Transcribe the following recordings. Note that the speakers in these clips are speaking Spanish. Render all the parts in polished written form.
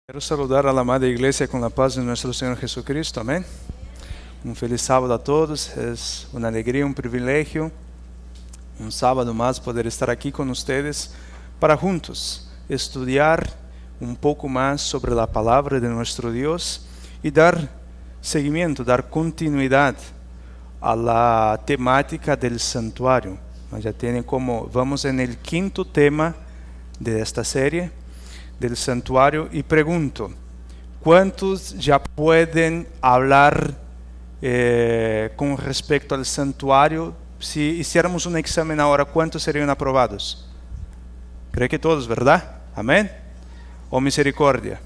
Quiero saludar a la amada iglesia con la paz de nuestro Señor Jesucristo, amén. Un feliz sábado a todos, es una alegría, un privilegio, un sábado más poder estar aquí con ustedes para juntos estudiar un poco más sobre la palabra de nuestro Dios y dar seguimiento, dar continuidad a la temática del santuario. Ya tiene como, vamos en el quinto tema de esta serie del santuario y pregunto, ¿cuántos ya pueden hablar con respecto al santuario? Si hiciéramos un examen ahora, ¿cuántos serían aprobados? Creo que todos, ¿verdad? Amén. ¿O misericordia?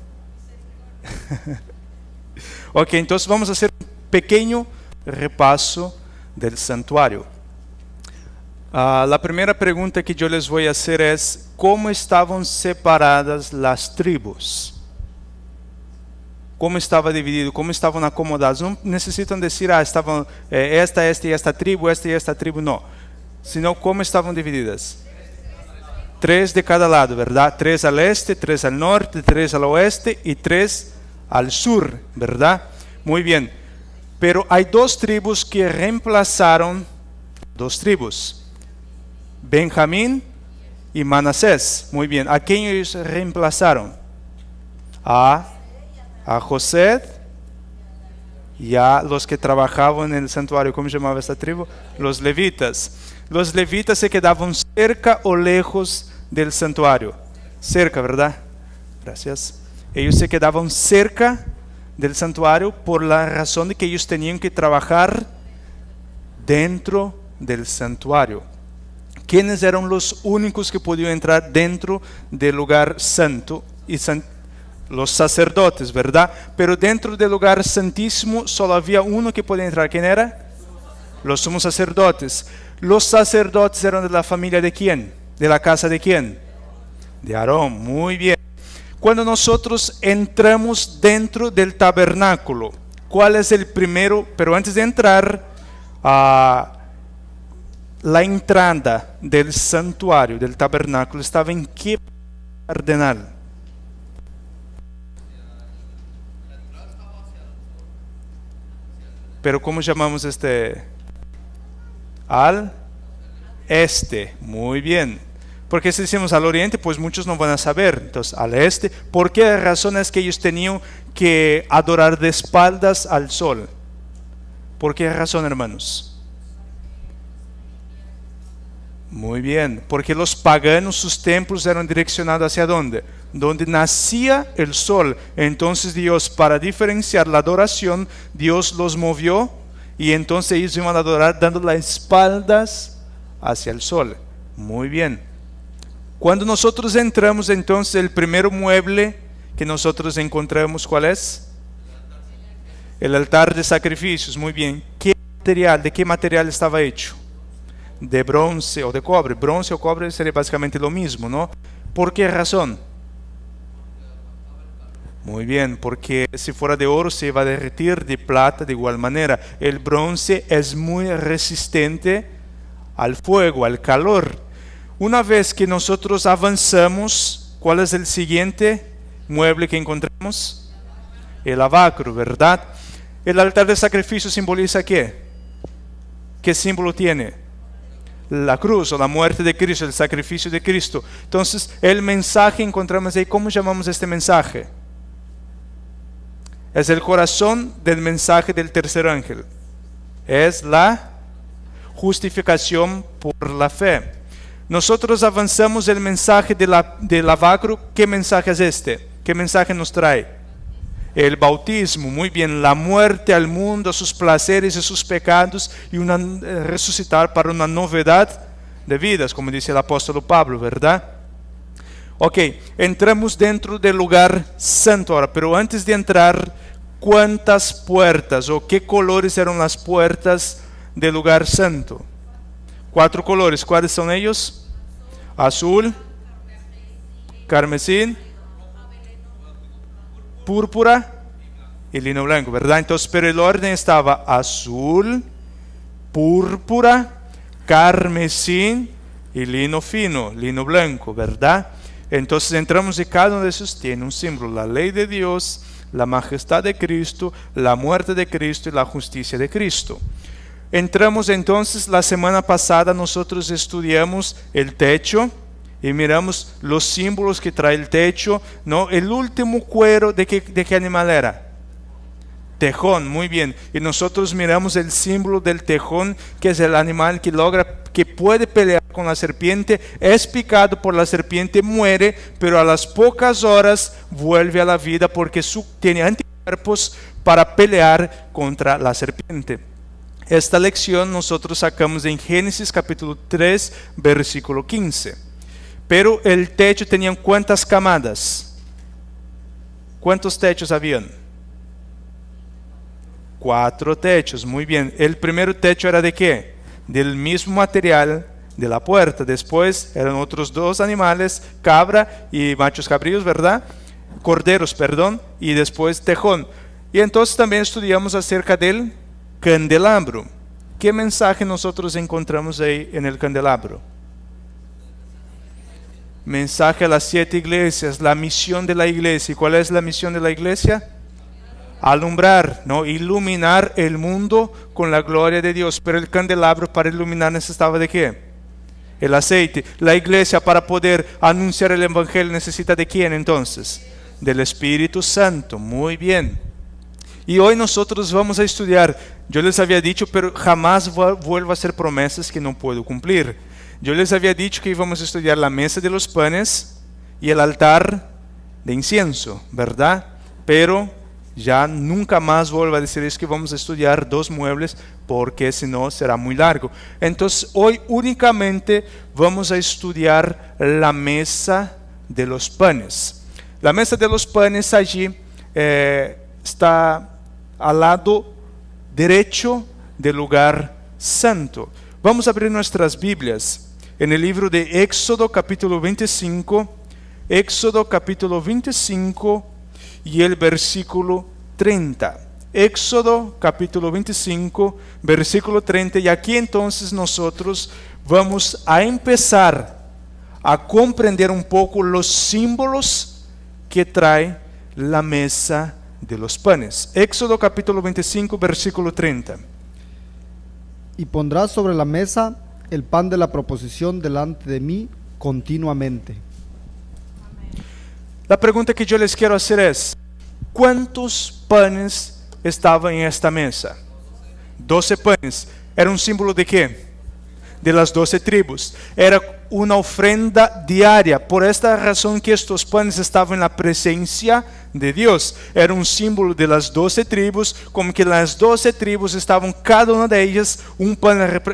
Ok, entonces vamos a hacer un pequeño repaso del santuario. La primera pregunta que yo les voy a hacer es, ¿cómo estaban separadas las tribus? ¿Cómo estaba dividido? ¿Cómo estaban acomodadas? No necesitan decir, estaban esta y esta tribu, no. Sino, ¿cómo estaban divididas? 3 de cada lado, ¿verdad? 3 al este, 3 al norte, 3 al oeste y 3 al sur, ¿verdad? Muy bien. Pero hay dos tribus que reemplazaron, dos tribus. Benjamín y Manasés. Muy bien. ¿A quién ellos reemplazaron? A José y a los que trabajaban en el santuario. ¿Cómo se llamaba esta tribu? Los levitas. Los levitas se quedaban cerca o lejos del santuario. Cerca, ¿verdad? Gracias. Ellos se quedaban cerca del santuario por la razón de que ellos tenían que trabajar dentro del santuario. ¿Quiénes eran los únicos que podían entrar dentro del lugar santo? Los sacerdotes, ¿verdad? Pero dentro del lugar santísimo solo había uno que podía entrar. ¿Quién era? Los sumos sacerdotes. Los sacerdotes eran de la familia de ¿quién? ¿De la casa de quién? De Aarón. Muy bien. Cuando nosotros entramos dentro del tabernáculo, ¿cuál es el primero? Pero antes de entrar la entrada del santuario, del tabernáculo, estaba en qué cardenal? Pero ¿cómo llamamos este? Al este. Muy bien. Porque si decimos al oriente, pues muchos no van a saber. Entonces, al este. ¿Por qué razón es que ellos tenían que adorar de espaldas al sol? ¿Por qué razón, hermanos? Muy bien, porque los paganos, sus templos eran direccionados hacia ¿dónde? Donde nacía el sol. Entonces Dios, para diferenciar la adoración, Dios los movió y entonces ellos iban a adorar dando las espaldas hacia el sol. Muy bien. Cuando nosotros entramos, entonces el primer mueble que nosotros encontramos, ¿cuál es? El altar de sacrificios. Muy bien. ¿De qué material estaba hecho? De bronce o de cobre. Bronce o cobre sería básicamente lo mismo, ¿no? ¿Por qué razón? Muy bien, porque si fuera de oro se iba a derretir, de plata de igual manera. El bronce es muy resistente al fuego, al calor. Una vez que nosotros avanzamos, ¿cuál es el siguiente mueble que encontramos? El lavacro, ¿verdad? El altar de sacrificio simboliza ¿qué? ¿Qué símbolo tiene? La cruz o la muerte de Cristo, el sacrificio de Cristo. Entonces, el mensaje encontramos ahí. ¿Cómo llamamos este mensaje? Es el corazón del mensaje del tercer ángel. Es la justificación por la fe. Nosotros avanzamos el mensaje de lavacro. ¿Qué mensaje es este? ¿Qué mensaje nos trae? El bautismo, muy bien, la muerte al mundo, a sus placeres y sus pecados y resucitar para una novedad de vidas, como dice el apóstol Pablo, ¿verdad? Ok, entramos dentro del lugar santo ahora, pero antes de entrar, ¿cuántas puertas o qué colores eran las puertas del lugar santo? 4 colores, ¿cuáles son ellos? Azul, carmesí, púrpura y lino blanco, ¿verdad? Entonces, pero el orden estaba azul, púrpura, carmesí y lino fino, lino blanco, ¿verdad? Entonces entramos y cada uno de esos tiene un símbolo, la ley de Dios, la majestad de Cristo, la muerte de Cristo y la justicia de Cristo. Entramos entonces, la semana pasada nosotros estudiamos el techo y miramos los símbolos que trae el techo, ¿no? El último cuero, ¿de qué animal era? Tejón, muy bien. Y nosotros miramos el símbolo del tejón, que es el animal que puede pelear con la serpiente, es picado por la serpiente, muere, pero a las pocas horas vuelve a la vida porque tiene anticuerpos para pelear contra la serpiente. Esta lección nosotros sacamos en Génesis capítulo 3, versículo 15. Pero el techo tenía ¿cuántas camadas? ¿Cuántos techos habían? 4 techos, muy bien. El primer techo era ¿de qué? Del mismo material de la puerta. Después eran otros 2 animales, cabra y machos cabríos, ¿verdad? Corderos, perdón, y después tejón. Y entonces también estudiamos acerca del candelabro. ¿Qué mensaje nosotros encontramos ahí en el candelabro? Mensaje a las 7 iglesias, la misión de la iglesia. ¿Y cuál es la misión de la iglesia? Alumbrar, ¿no? Iluminar el mundo con la gloria de Dios. Pero el candelabro para iluminar necesitaba ¿de qué? El aceite. La iglesia para poder anunciar el evangelio necesita ¿de quién entonces? Del Espíritu Santo. Muy bien. Y hoy nosotros vamos a estudiar, yo les había dicho, pero jamás vuelvo a hacer promesas que no puedo cumplir. Yo les había dicho que íbamos a estudiar la mesa de los panes y el altar de incienso, ¿verdad? Pero ya nunca más vuelvo a decir es que vamos a estudiar 2 muebles porque si no será muy largo. Entonces hoy únicamente vamos a estudiar la mesa de los panes. La mesa de los panes allí está al lado derecho del lugar santo. Vamos a abrir nuestras Biblias en el libro de Éxodo capítulo 25, Éxodo capítulo 25 y el versículo 30. Éxodo capítulo 25, versículo 30. Y aquí entonces nosotros vamos a empezar a comprender un poco los símbolos que trae la mesa de los panes. Éxodo capítulo 25, versículo 30. Y pondrás sobre la mesa el pan de la proposición delante de mí continuamente. La pregunta que yo les quiero hacer es, ¿cuántos panes estaban en esta mesa? 12 panes. ¿Era un símbolo de qué? De las 12 tribus. Era una ofrenda diaria. Por esta razón que estos panes estaban en la presencia de Dios. Era un símbolo de las 12 tribus, como que las 12 tribus estaban, cada una de ellas,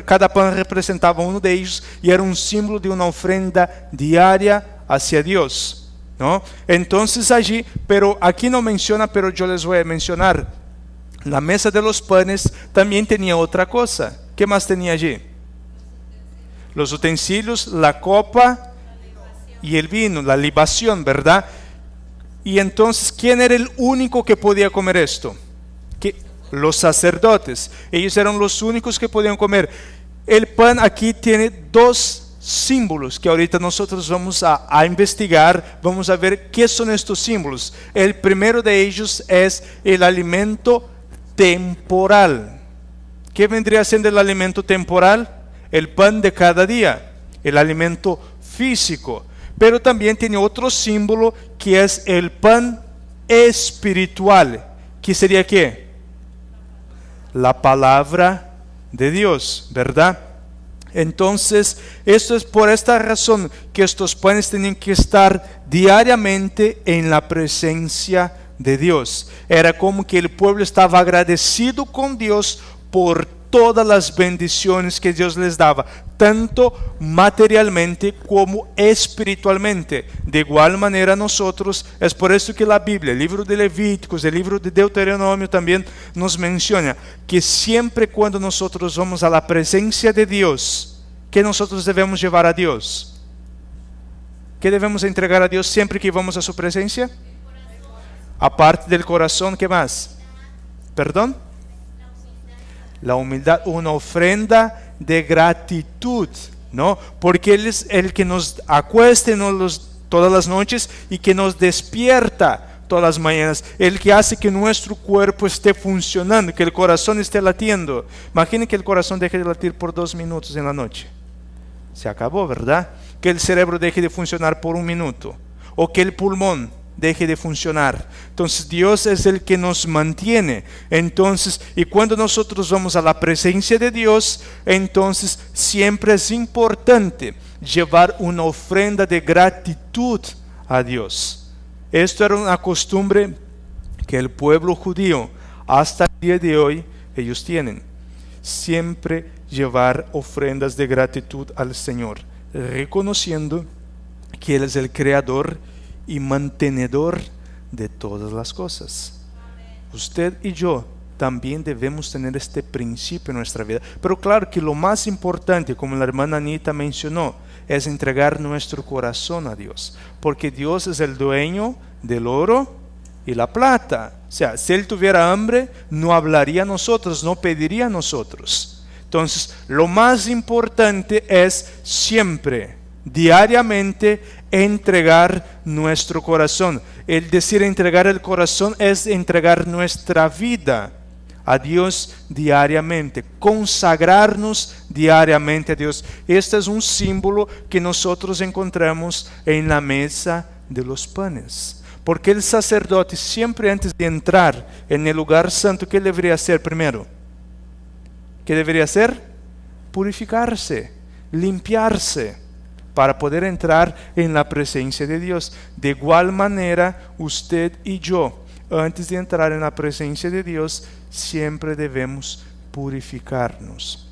cada pan representaba uno de ellos, y era un símbolo de una ofrenda diaria hacia Dios, ¿no? Entonces allí, pero aquí no menciona, pero yo les voy a mencionar, la mesa de los panes también tenía otra cosa. ¿Qué más tenía allí? Los utensilios, la copa y el vino, la libación, ¿verdad? Y entonces, ¿quién era el único que podía comer esto? Los sacerdotes. Ellos eran los únicos que podían comer. El pan aquí tiene 2 símbolos que ahorita nosotros vamos a investigar, vamos a ver qué son estos símbolos. El primero de ellos es el alimento temporal. ¿Qué vendría siendo el alimento temporal? El pan de cada día, el alimento físico. Pero también tiene otro símbolo que es el pan espiritual. ¿Qué sería qué? La palabra de Dios, ¿verdad? Entonces, esto es por esta razón que estos panes tienen que estar diariamente en la presencia de Dios. Era como que el pueblo estaba agradecido con Dios por todas las bendiciones que Dios les daba, tanto materialmente como espiritualmente. De igual manera nosotros, es por eso que la Biblia, el libro de Levíticos, el libro de Deuteronomio también nos menciona que siempre cuando nosotros vamos a la presencia de Dios, ¿qué nosotros debemos llevar a Dios? ¿Qué debemos entregar a Dios siempre que vamos a su presencia? Aparte del corazón, ¿qué más? ¿Perdón? La humildad, una ofrenda de gratitud, ¿no? Porque Él es el que nos acuesta y nos todas las noches y que nos despierta todas las mañanas, el que hace que nuestro cuerpo esté funcionando, que el corazón esté latiendo. Imaginen que el corazón deje de latir por 2 minutos en la noche. Se acabó, ¿verdad? Que el cerebro deje de funcionar por 1 minuto, o que el pulmón deje de funcionar. Entonces Dios es el que nos mantiene. Entonces, y cuando nosotros vamos a la presencia de Dios, entonces siempre es importante llevar una ofrenda de gratitud a Dios. Esto era una costumbre que el pueblo judío hasta el día de hoy ellos tienen. Siempre llevar ofrendas de gratitud al Señor, reconociendo que Él es el creador y mantenedor de todas las cosas. Usted y yo también debemos tener este principio en nuestra vida. Pero claro que lo más importante, como la hermana Anita mencionó, es entregar nuestro corazón a Dios, porque Dios es el dueño del oro y la plata. O sea, si Él tuviera hambre, no hablaría a nosotros, no pediría a nosotros. Entonces, lo más importante es siempre, diariamente, entregar nuestro corazón. El decir entregar el corazón es entregar nuestra vida a Dios diariamente, consagrarnos diariamente a Dios. Este es un símbolo que nosotros encontramos en la mesa de los panes. Porque el sacerdote siempre antes de entrar en el lugar santo, ¿qué debería hacer primero? ¿Qué debería hacer? Purificarse, limpiarse, para poder entrar en la presencia de Dios. De igual manera, usted y yo, antes de entrar en la presencia de Dios, siempre debemos purificarnos.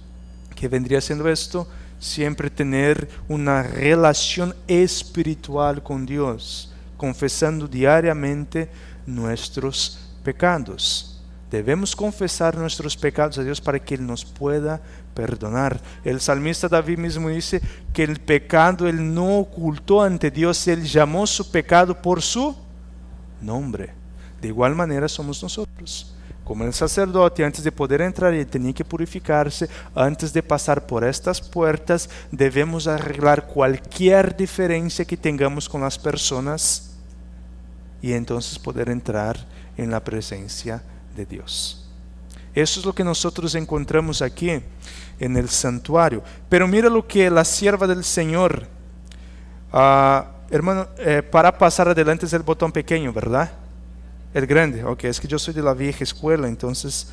¿Qué vendría siendo esto? Siempre tener una relación espiritual con Dios, confesando diariamente nuestros pecados. Debemos confesar nuestros pecados a Dios para que Él nos pueda perdonar. El salmista David mismo dice que el pecado Él no ocultó ante Dios, Él llamó su pecado por su nombre. De igual manera somos nosotros. Como el sacerdote, antes de poder entrar, él tenía que purificarse. Antes de pasar por estas puertas, debemos arreglar cualquier diferencia que tengamos con las personas y entonces poder entrar en la presencia de Dios. Eso es lo que nosotros encontramos aquí en el santuario. Pero mira lo que la sierva del Señor, hermano, para pasar adelante es el botón pequeño, ¿verdad? El grande, ok, es que yo soy de la vieja escuela, entonces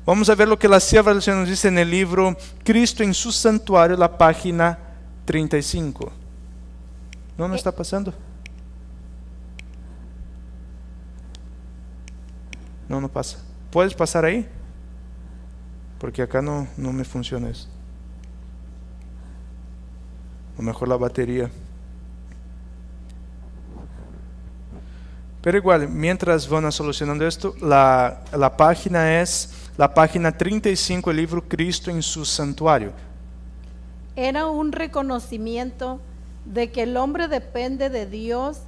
vamos a ver lo que la sierva del Señor nos dice en el libro Cristo en su santuario, la página 35. ¿No está pasando? No pasa. ¿Puedes pasar ahí? Porque acá no me funciona eso. O mejor la batería. Pero igual, mientras van solucionando esto, la página es la página 35, el libro Cristo en su santuario. Era un reconocimiento de que el hombre depende de Dios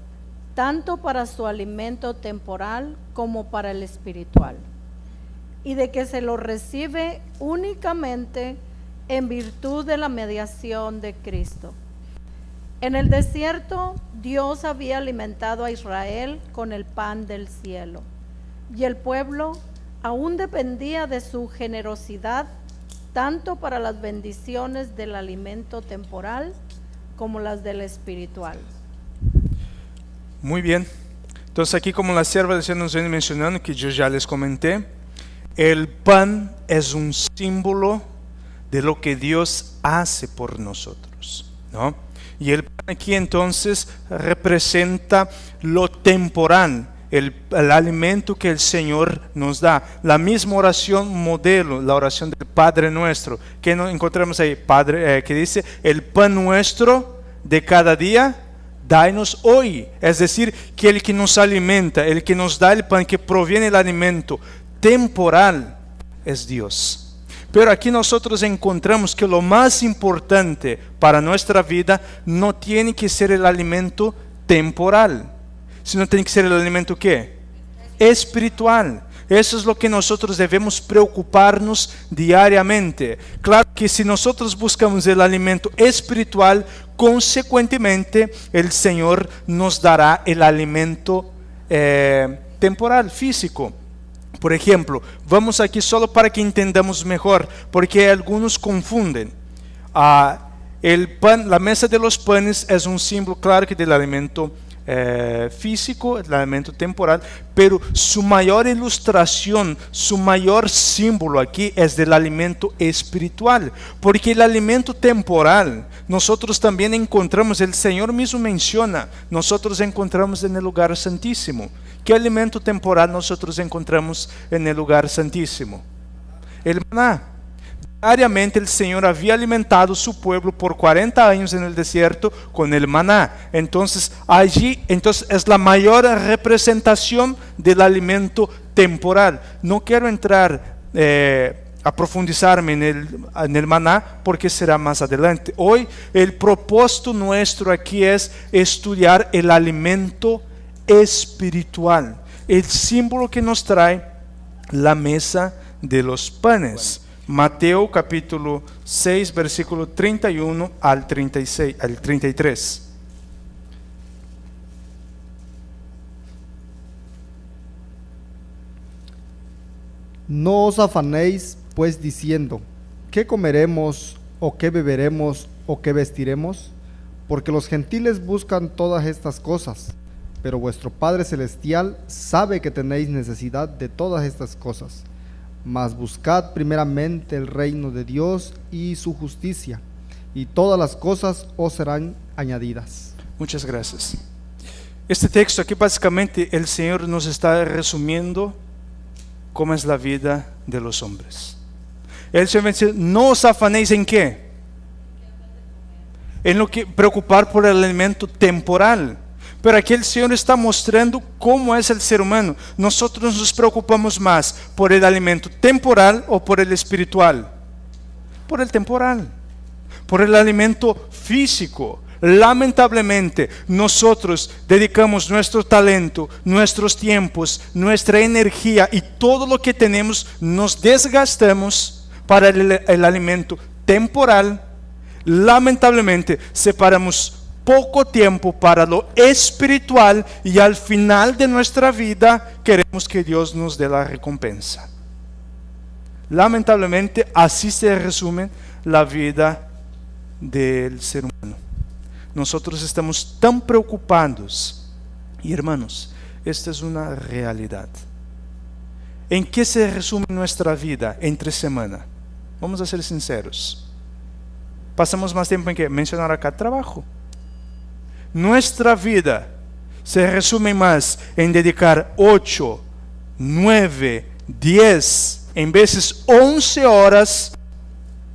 tanto para su alimento temporal como para el espiritual, y de que se lo recibe únicamente en virtud de la mediación de Cristo. En el desierto, Dios había alimentado a Israel con el pan del cielo, y el pueblo aún dependía de su generosidad, tanto para las bendiciones del alimento temporal como las del espiritual. Muy bien. Entonces aquí, como la sierva del Señor nos viene mencionando, que yo ya les comenté, el pan es un símbolo de lo que Dios hace por nosotros, ¿no? Y el pan aquí entonces representa lo temporal, el alimento que el Señor nos da. La misma oración modelo, la oración del Padre Nuestro, que nos encontramos ahí, Padre, que dice, el pan nuestro de cada día, danos hoy. Es decir, que el que nos alimenta, el que nos da el pan, que proviene del alimento temporal, es Dios. Pero aquí nosotros encontramos que lo más importante para nuestra vida no tiene que ser el alimento temporal, sino tiene que ser el alimento ¿qué? Espiritual. Eso es lo que nosotros debemos preocuparnos diariamente. Claro que si nosotros buscamos el alimento espiritual, consecuentemente el Señor nos dará el alimento temporal, físico. Por ejemplo, vamos aquí solo para que entendamos mejor, porque algunos confunden. El pan, la mesa de los panes es un símbolo claro que del alimento físico, el alimento temporal, pero su mayor ilustración, su mayor símbolo aquí es del alimento espiritual, porque el alimento temporal nosotros también encontramos, el Señor mismo menciona, nosotros encontramos en el lugar santísimo. ¿Qué alimento temporal nosotros encontramos en el lugar santísimo? El maná. Diariamente el Señor había alimentado su pueblo por 40 años en el desierto con el maná. Entonces es la mayor representación del alimento temporal. No quiero entrar a profundizarme en el maná porque será más adelante. Hoy el propósito nuestro aquí es estudiar el alimento espiritual, el símbolo que nos trae la mesa de los panes. Mateo capítulo 6, versículo 31 al 33. No os afanéis pues diciendo, ¿qué comeremos o qué beberemos o qué vestiremos? Porque los gentiles buscan todas estas cosas, pero vuestro Padre Celestial sabe que tenéis necesidad de todas estas cosas. Mas buscad primeramente el reino de Dios y su justicia, y todas las cosas os serán añadidas. Muchas gracias. Este texto aquí básicamente el Señor nos está resumiendo cómo es la vida de los hombres. El Señor dice, no os afanéis en qué. En lo que preocupar por el alimento temporal. Pero aquí el Señor está mostrando cómo es el ser humano. Nosotros nos preocupamos más por el alimento temporal o por el espiritual. Por el temporal. Por el alimento físico. Lamentablemente, nosotros dedicamos nuestro talento, nuestros tiempos, nuestra energía y todo lo que tenemos, nos desgastamos para el alimento temporal. Lamentablemente, separamos poco tiempo para lo espiritual y al final de nuestra vida queremos que Dios nos dé la recompensa. Lamentablemente así se resume la vida del ser humano. Nosotros estamos tan preocupados y hermanos, esta es una realidad. ¿En qué se resume nuestra vida entre semana? Vamos a ser sinceros. Pasamos más tiempo en que mencionar acá trabajo. Nuestra vida se resume más en dedicar 8, 9, 10, en veces 11 horas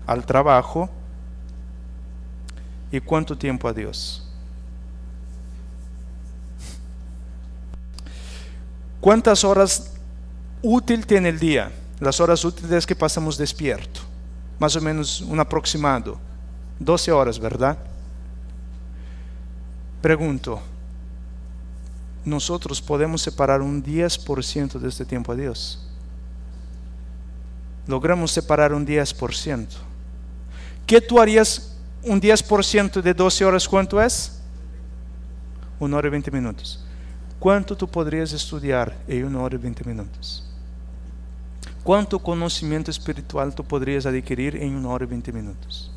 al trabajo. ¿Y cuánto tiempo a Dios? ¿Cuántas horas útil tiene el día? Las horas útiles que pasamos despierto. Más o menos un aproximado. 12 horas, ¿verdad? Pregunto, ¿nosotros podemos separar un 10% de este tiempo a Dios? Logramos separar un 10%. ¿Qué tú harías un 10% de 12 horas? ¿Cuánto es? 1 hora y 20 minutos. ¿Cuánto tú podrías estudiar en 1 hora y 20 minutos? ¿Cuánto conocimiento espiritual tú podrías adquirir en 1 hora y 20 minutos?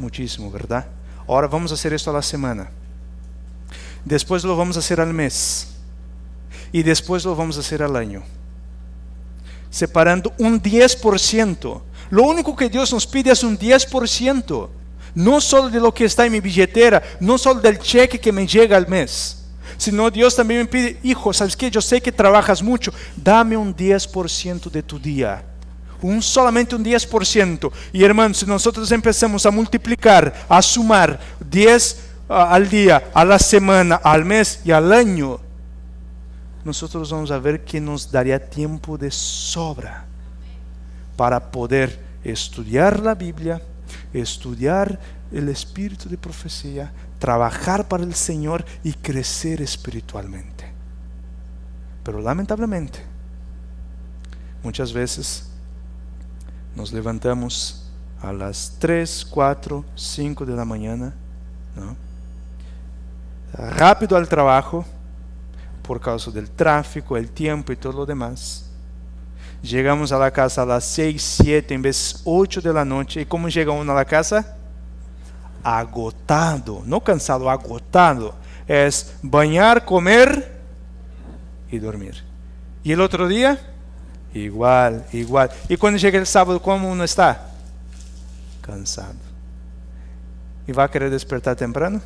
Muchísimo, ¿verdad? Ahora vamos a hacer esto a la semana. Después lo vamos a hacer al mes. Y después lo vamos a hacer al año. Separando un 10%. Lo único que Dios nos pide es un 10%. No solo de lo que está en mi billetera, no solo del cheque que me llega al mes. Sino Dios también me pide, hijo, ¿sabes qué? Yo sé que trabajas mucho. Dame un 10% de tu día. Solamente un 10%. Y hermanos, si nosotros empezamos a multiplicar, a sumar 10 al día, a la semana, al mes y al año, nosotros vamos a ver que nos daría tiempo de sobra para poder estudiar la Biblia, estudiar el espíritu de profecía, trabajar para el Señor y crecer espiritualmente. Pero lamentablemente Muchas veces nos levantamos a las 3, 4, 5 de la mañana, ¿no? Rápido al trabajo, por causa del tráfico, el tiempo y todo lo demás. Llegamos a la casa a las 6, 7, en vez 8 de la noche. ¿Y cómo llega uno a la casa? Agotado, no cansado, agotado. Es bañar, comer y dormir. ¿Y el otro día? Igual. ¿Y cuando llega el sábado, cómo uno está? Cansado. ¿Y va a querer despertar temprano?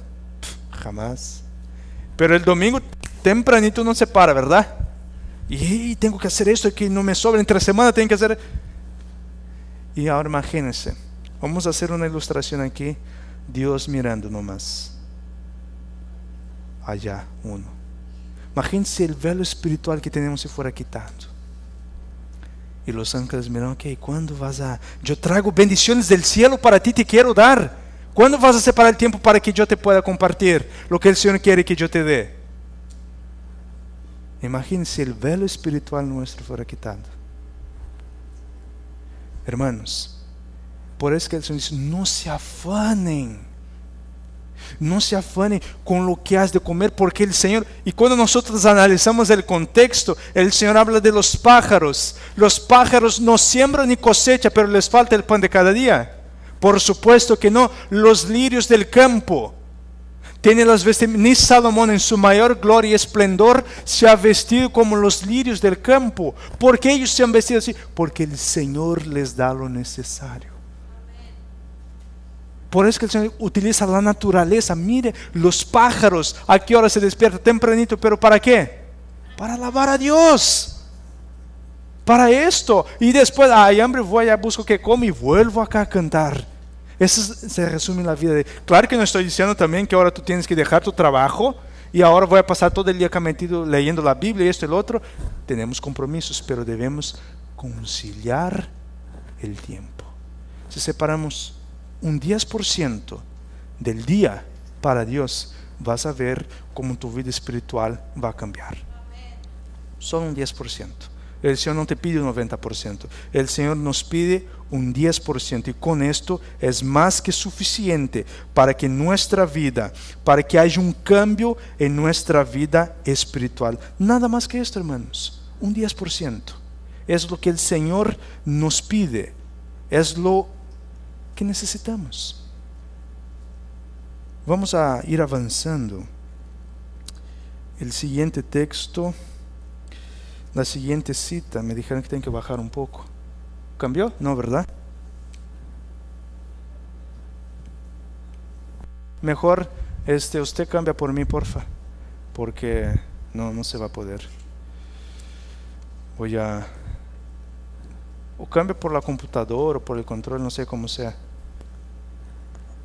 Jamás. Pero el domingo tempranito no se para, ¿verdad? Y tengo que hacer esto que no me sobra, entre semana tengo que hacer. Y ahora imagínense, vamos a hacer una ilustración aquí, Dios mirando nomás. Allá uno. Imagínense el velo espiritual que tenemos si fuera quitado. Y los ángeles miran, ok, ¿cuándo vas a...? Yo traigo bendiciones del cielo para ti, te quiero dar. ¿Cuándo vas a separar el tiempo para que yo te pueda compartir lo que el Señor quiere que yo te dé? Imagínense el velo espiritual nuestro fuera quitado. Hermanos, por eso que el Señor dice, no se afanen. No se afanen con lo que has de comer, porque el Señor, y cuando nosotros analizamos el contexto, el Señor habla de los pájaros. Los pájaros no siembran ni cosechan, pero les falta el pan de cada día. Por supuesto que no. Los lirios del campo tienen las vestimentas. Ni Salomón en su mayor gloria y esplendor se ha vestido como los lirios del campo. ¿Por qué ellos se han vestido así? Porque el Señor les da lo necesario. Por eso que el Señor utiliza la naturaleza. Mire, los pájaros, ¿a qué hora se despierta? Tempranito, ¿pero para qué? Para alabar a Dios. Para esto. Y después, hay hambre, voy a buscar que come y vuelvo acá a cantar. Eso se resume en la vida de... Claro que no estoy diciendo también que ahora tú tienes que dejar tu trabajo y ahora voy a pasar todo el día acá metido leyendo la Biblia y esto y lo otro. Tenemos compromisos, pero debemos conciliar el tiempo. Si separamos un 10% del día para Dios, vas a ver cómo tu vida espiritual va a cambiar. Solo un 10%. El Señor no te pide un 90%. El Señor nos pide un 10%. Y con esto es más que suficiente para que nuestra vida, para que haya un cambio en nuestra vida espiritual. Nada más que esto, hermanos. Un 10%. Es lo que el Señor nos pide. Es lo que necesitamos. Vamos a ir avanzando. El siguiente texto, la siguiente cita, me dijeron que tengo que bajar un poco. ¿Cambió? No, ¿verdad? Mejor usted cambia por mí, porfa, porque no se va a poder. Voy a... O cambia por la computadora o por el control, no sé cómo sea.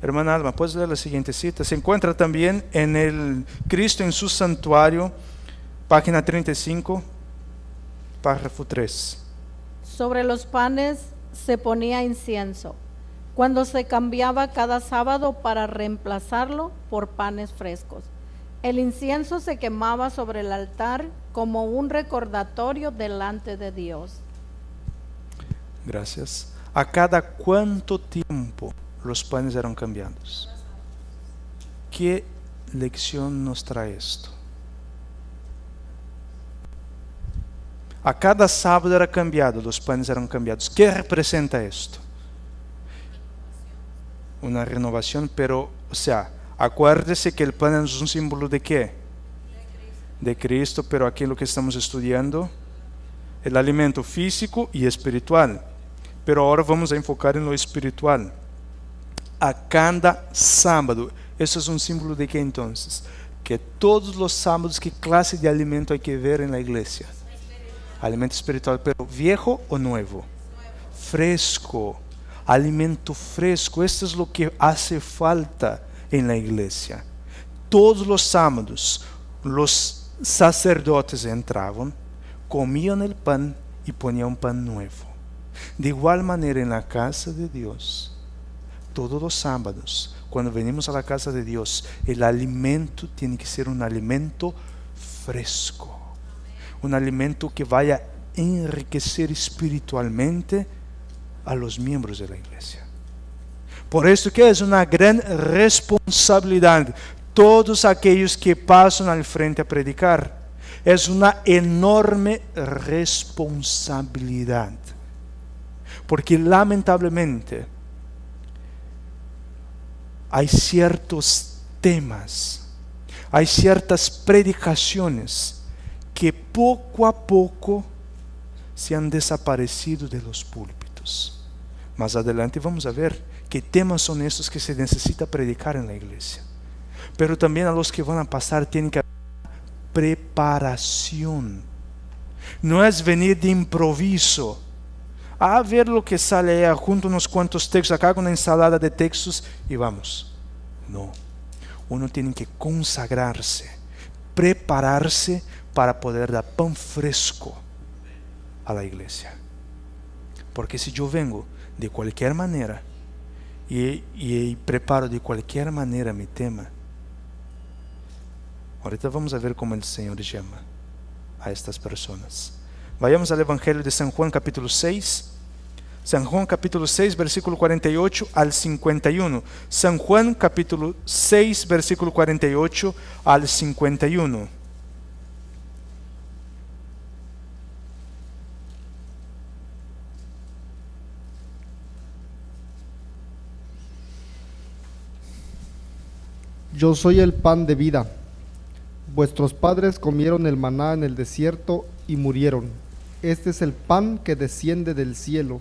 Hermana Alma, ¿puedes leer la siguiente cita? Se encuentra también en el Cristo en su santuario, página 35, párrafo 3. Sobre los panes se ponía incienso, cuando se cambiaba cada sábado para reemplazarlo por panes frescos. El incienso se quemaba sobre el altar como un recordatorio delante de Dios. Gracias. ¿A cada cuánto tiempo los panes eran cambiados? ¿Qué lección nos trae esto? A cada sábado era cambiado, los panes eran cambiados. ¿Qué representa esto? Una renovación, pero, o sea, acuérdese que el pan es un símbolo de ¿qué? De Cristo, pero aquí lo que estamos estudiando, el alimento físico y espiritual. Pero ahora vamos a enfocar en lo espiritual. A cada sábado, eso es un símbolo de ¿qué entonces? Que todos los sábados, ¿qué clase de alimento hay que ver en la iglesia? Alimento espiritual, pero viejo o nuevo, fresco, alimento fresco. Esto es lo que hace falta en la iglesia. Todos los sábados los sacerdotes entraban, comían el pan y ponían pan nuevo. De igual manera en la casa de Dios, todos los sábados, cuando venimos a la casa de Dios, el alimento tiene que ser un alimento fresco. Un alimento que vaya enriquecer espiritualmente a los miembros de la iglesia. Por eso que es una gran responsabilidad todos aquellos que pasan al frente a predicar. Es una enorme responsabilidad. Porque lamentablemente hay ciertos temas, hay ciertas predicaciones que poco a poco se han desaparecido de los púlpitos. Más adelante vamos a ver qué temas son estos que se necesita predicar en la iglesia. Pero también a los que van a pasar tienen que haber preparación. No es venir de improviso a ver lo que sale ahí, junto unos cuantos textos, acá con una ensalada de textos y vamos. No, uno tiene que consagrarse, prepararse para poder dar pan fresco a la iglesia. Porque si yo vengo de cualquier manera y preparo de cualquier manera mi tema, ahorita vamos a ver cómo el Señor llama a estas personas. Vayamos al Evangelio de San Juan capítulo 6. San Juan capítulo 6 versículo 48 al 51. San Juan capítulo 6 versículo 48 al 51. Yo soy el pan de vida. Vuestros padres comieron el maná en el desierto y murieron. Este es el pan que desciende del cielo,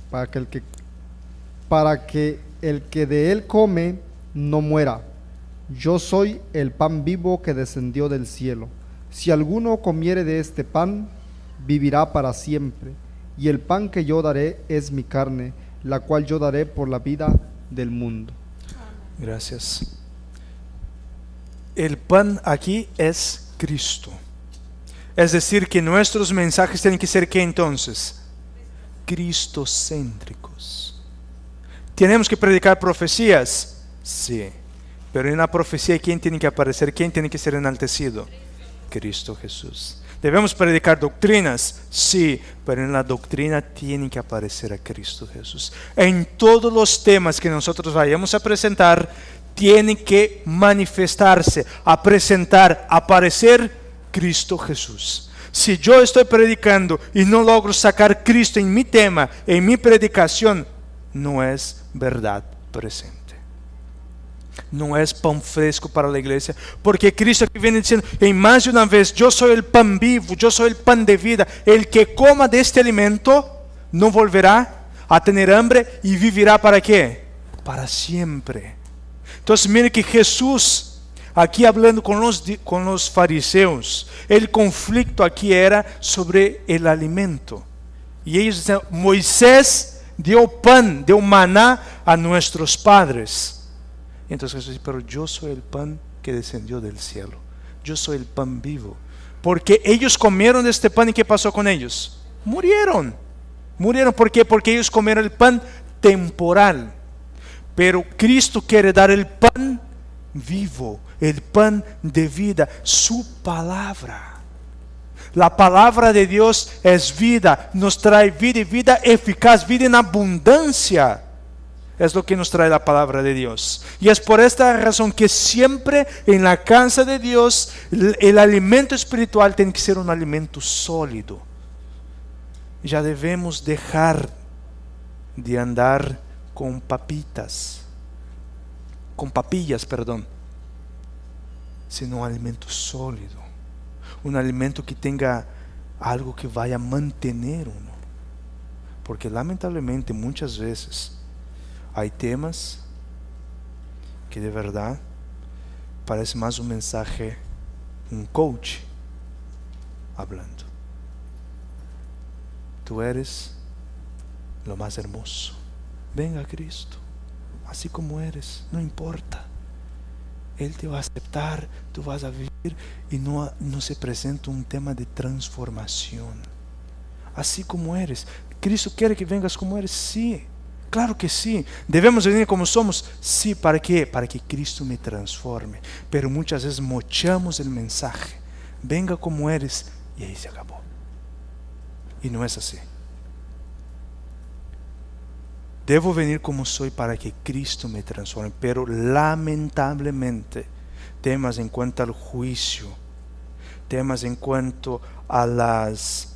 para que el que de él come no muera. Yo soy el pan vivo que descendió del cielo. Si alguno comiere de este pan, vivirá para siempre. Y el pan que yo daré es mi carne, la cual yo daré por la vida del mundo. Gracias. El pan aquí es Cristo. Es decir, que nuestros mensajes tienen que ser ¿qué entonces? Cristocéntricos. ¿Tenemos que predicar profecías? Sí. Pero en la profecía, ¿quién tiene que aparecer? ¿Quién tiene que ser enaltecido? Cristo Jesús. ¿Debemos predicar doctrinas? Sí, pero en la doctrina tiene que aparecer a Cristo Jesús. En todos los temas que nosotros vayamos a presentar, tiene que manifestarse, a presentar, aparecer Cristo Jesús. Si yo estoy predicando y no logro sacar Cristo en mi tema, en mi predicación, no es verdad presente. No es pan fresco para la iglesia, porque Cristo aquí viene diciendo en más de una vez: yo soy el pan vivo, yo soy el pan de vida. El que coma de este alimento no volverá a tener hambre y vivirá ¿para qué? Para siempre. Entonces mire que Jesús, aquí hablando con los fariseos, el conflicto aquí era sobre el alimento. Y ellos decían: Moisés dio pan, dio maná a nuestros padres. Entonces Jesús dice: pero yo soy el pan que descendió del cielo. Yo soy el pan vivo. Porque ellos comieron de este pan, ¿y qué pasó con ellos? Murieron. Murieron, ¿por qué? Porque ellos comieron el pan temporal. Pero Cristo quiere dar el pan vivo, el pan de vida, su palabra. La palabra de Dios es vida, nos trae vida y vida eficaz, vida en abundancia. Es lo que nos trae la palabra de Dios. Y es por esta razón que siempre en la casa de Dios el alimento espiritual tiene que ser un alimento sólido. Ya debemos dejar de andar con papillas, sino un alimento sólido, un alimento que tenga algo que vaya a mantener uno. Porque lamentablemente muchas veces hay temas que de verdad parece más un mensaje, un coach hablando. Tú eres lo más hermoso. Venga a Cristo, así como eres, no importa. Él te va a aceptar, tú vas a vivir, y no se presenta un tema de transformación. Así como eres. ¿Cristo quiere que vengas como eres? Sí, claro que sí. ¿Debemos venir como somos? Sí, ¿para qué? Para que Cristo me transforme. Pero muchas veces mochamos el mensaje. Venga como eres, y ahí se acabó. Y no es así. Debo venir como soy para que Cristo me transforme, pero lamentablemente temas en cuanto al juicio, temas en cuanto a las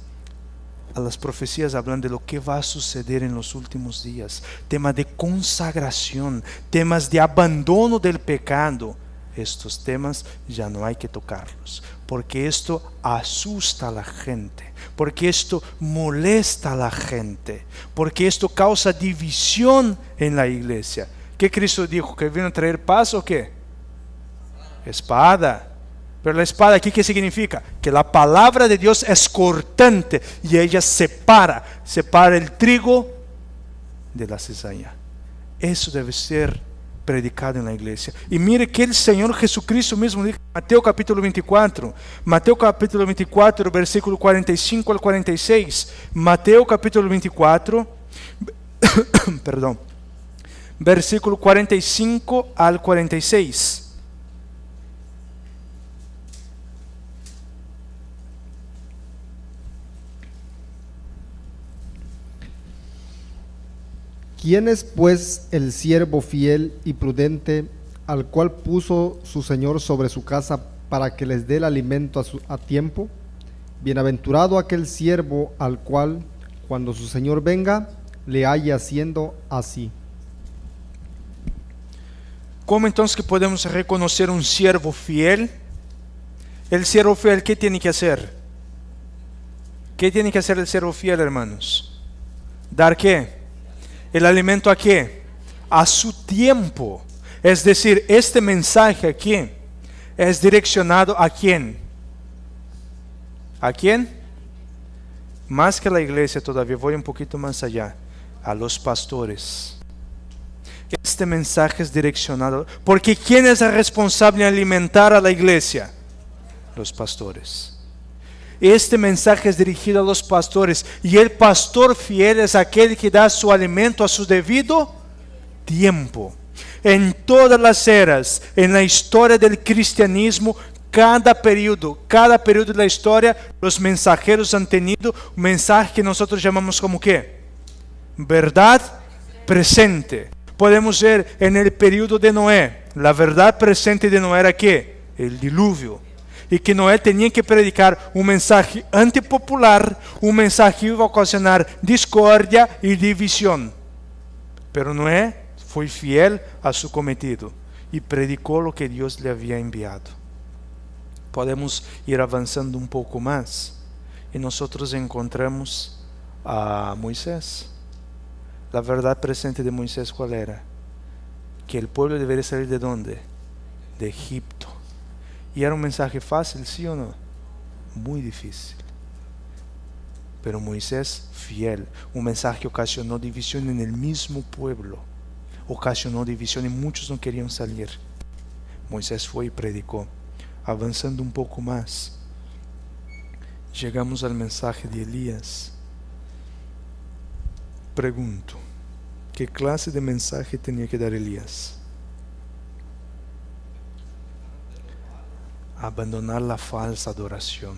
profecías hablan de lo que va a suceder en los últimos días, temas de consagración, temas de abandono del pecado. Estos temas ya no hay que tocarlos, porque esto asusta a la gente, porque esto molesta a la gente, porque esto causa división en la iglesia. ¿Qué Cristo dijo? ¿Que vino a traer paz o qué? Espada. Pero la espada aquí, ¿qué significa? Que la palabra de Dios es cortante y ella separa el trigo de la cizaña. Eso debe ser predicado en la iglesia. Y mire que el Señor Jesucristo mismo dijo en Mateo capítulo 24, versículo 45 al 46, Mateo capítulo 24, perdón, versículo 45 al 46. ¿Quién es pues el siervo fiel y prudente al cual puso su Señor sobre su casa para que les dé el alimento a tiempo? Bienaventurado aquel siervo al cual, cuando su Señor venga, le haya haciendo así. ¿Cómo entonces que podemos reconocer un siervo fiel? El siervo fiel, ¿qué tiene que hacer? ¿Qué tiene que hacer el siervo fiel, hermanos? ¿Dar qué? ¿El alimento a qué? A su tiempo. Es decir, este mensaje aquí es direccionado ¿a quién? ¿A quién? Más que a la iglesia todavía, voy un poquito más allá. A los pastores. Este mensaje es direccionado, porque ¿quién es el responsable de alimentar a la iglesia? Los pastores. Este mensaje es dirigido a los pastores, y el pastor fiel es aquel que da su alimento a su debido tiempo. En todas las eras, en la historia del cristianismo, cada periodo de la historia, los mensajeros han tenido un mensaje que nosotros llamamos como ¿qué? Verdad presente. Podemos ver en el periodo de Noé, la verdad presente de Noé era ¿qué? El diluvio. Y que Noé tenía que predicar un mensaje antipopular, un mensaje que iba a ocasionar discordia y división. Pero Noé fue fiel a su cometido y predicó lo que Dios le había enviado. Podemos ir avanzando un poco más y nosotros encontramos a Moisés. La verdad presente de Moisés, ¿cuál era? Que el pueblo debería salir ¿de dónde? De Egipto. ¿Y era un mensaje fácil, sí o no? Muy difícil. Pero Moisés, fiel, un mensaje que ocasionó división en el mismo pueblo. Ocasionó división y muchos no querían salir. Moisés fue y predicó. Avanzando un poco más, llegamos al mensaje de Elías. Pregunto, ¿qué clase de mensaje tenía que dar Elías? Abandonar la falsa adoración.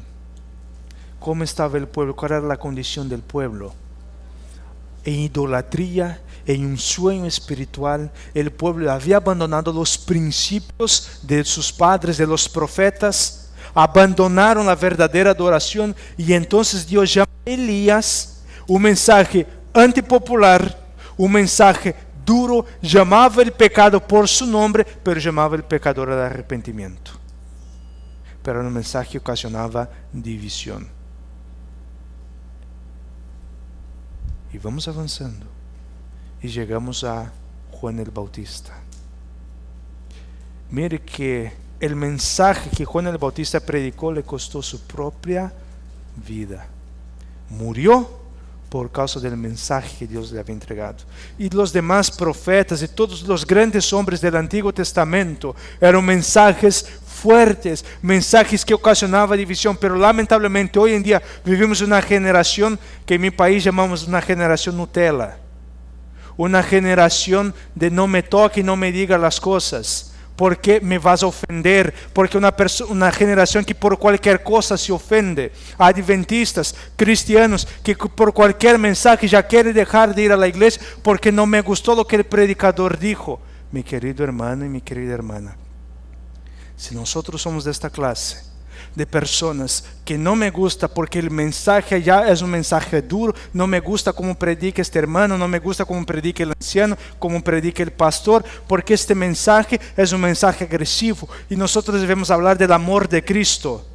¿Cómo estaba el pueblo? ¿Cuál era la condición del pueblo? En idolatría, en un sueño espiritual. El pueblo había abandonado los principios de sus padres, de los profetas. Abandonaron la verdadera adoración. Y entonces Dios llama a Elías, un mensaje antipopular, un mensaje duro. Llamaba el pecado por su nombre, pero llamaba el pecador al arrepentimiento. Pero el mensaje ocasionaba división. Y vamos avanzando. Y llegamos a Juan el Bautista. Mire que el mensaje que Juan el Bautista predicó le costó su propia vida. Murió por causa del mensaje que Dios le había entregado. Y los demás profetas y todos los grandes hombres del Antiguo Testamento eran mensajes fuertes, mensajes que ocasionaban división, pero lamentablemente hoy en día vivimos una generación que en mi país llamamos una generación Nutella, una generación de no me toque y no me diga las cosas, porque me vas a ofender, porque una generación que por cualquier cosa se ofende. Adventistas, cristianos, que por cualquier mensaje ya quiere dejar de ir a la iglesia porque no me gustó lo que el predicador dijo. Mi querido hermano y mi querida hermana, si nosotros somos de esta clase de personas que no me gusta porque el mensaje ya es un mensaje duro, no me gusta cómo predica este hermano, no me gusta cómo predica el anciano, cómo predica el pastor, porque este mensaje es un mensaje agresivo y nosotros debemos hablar del amor de Cristo.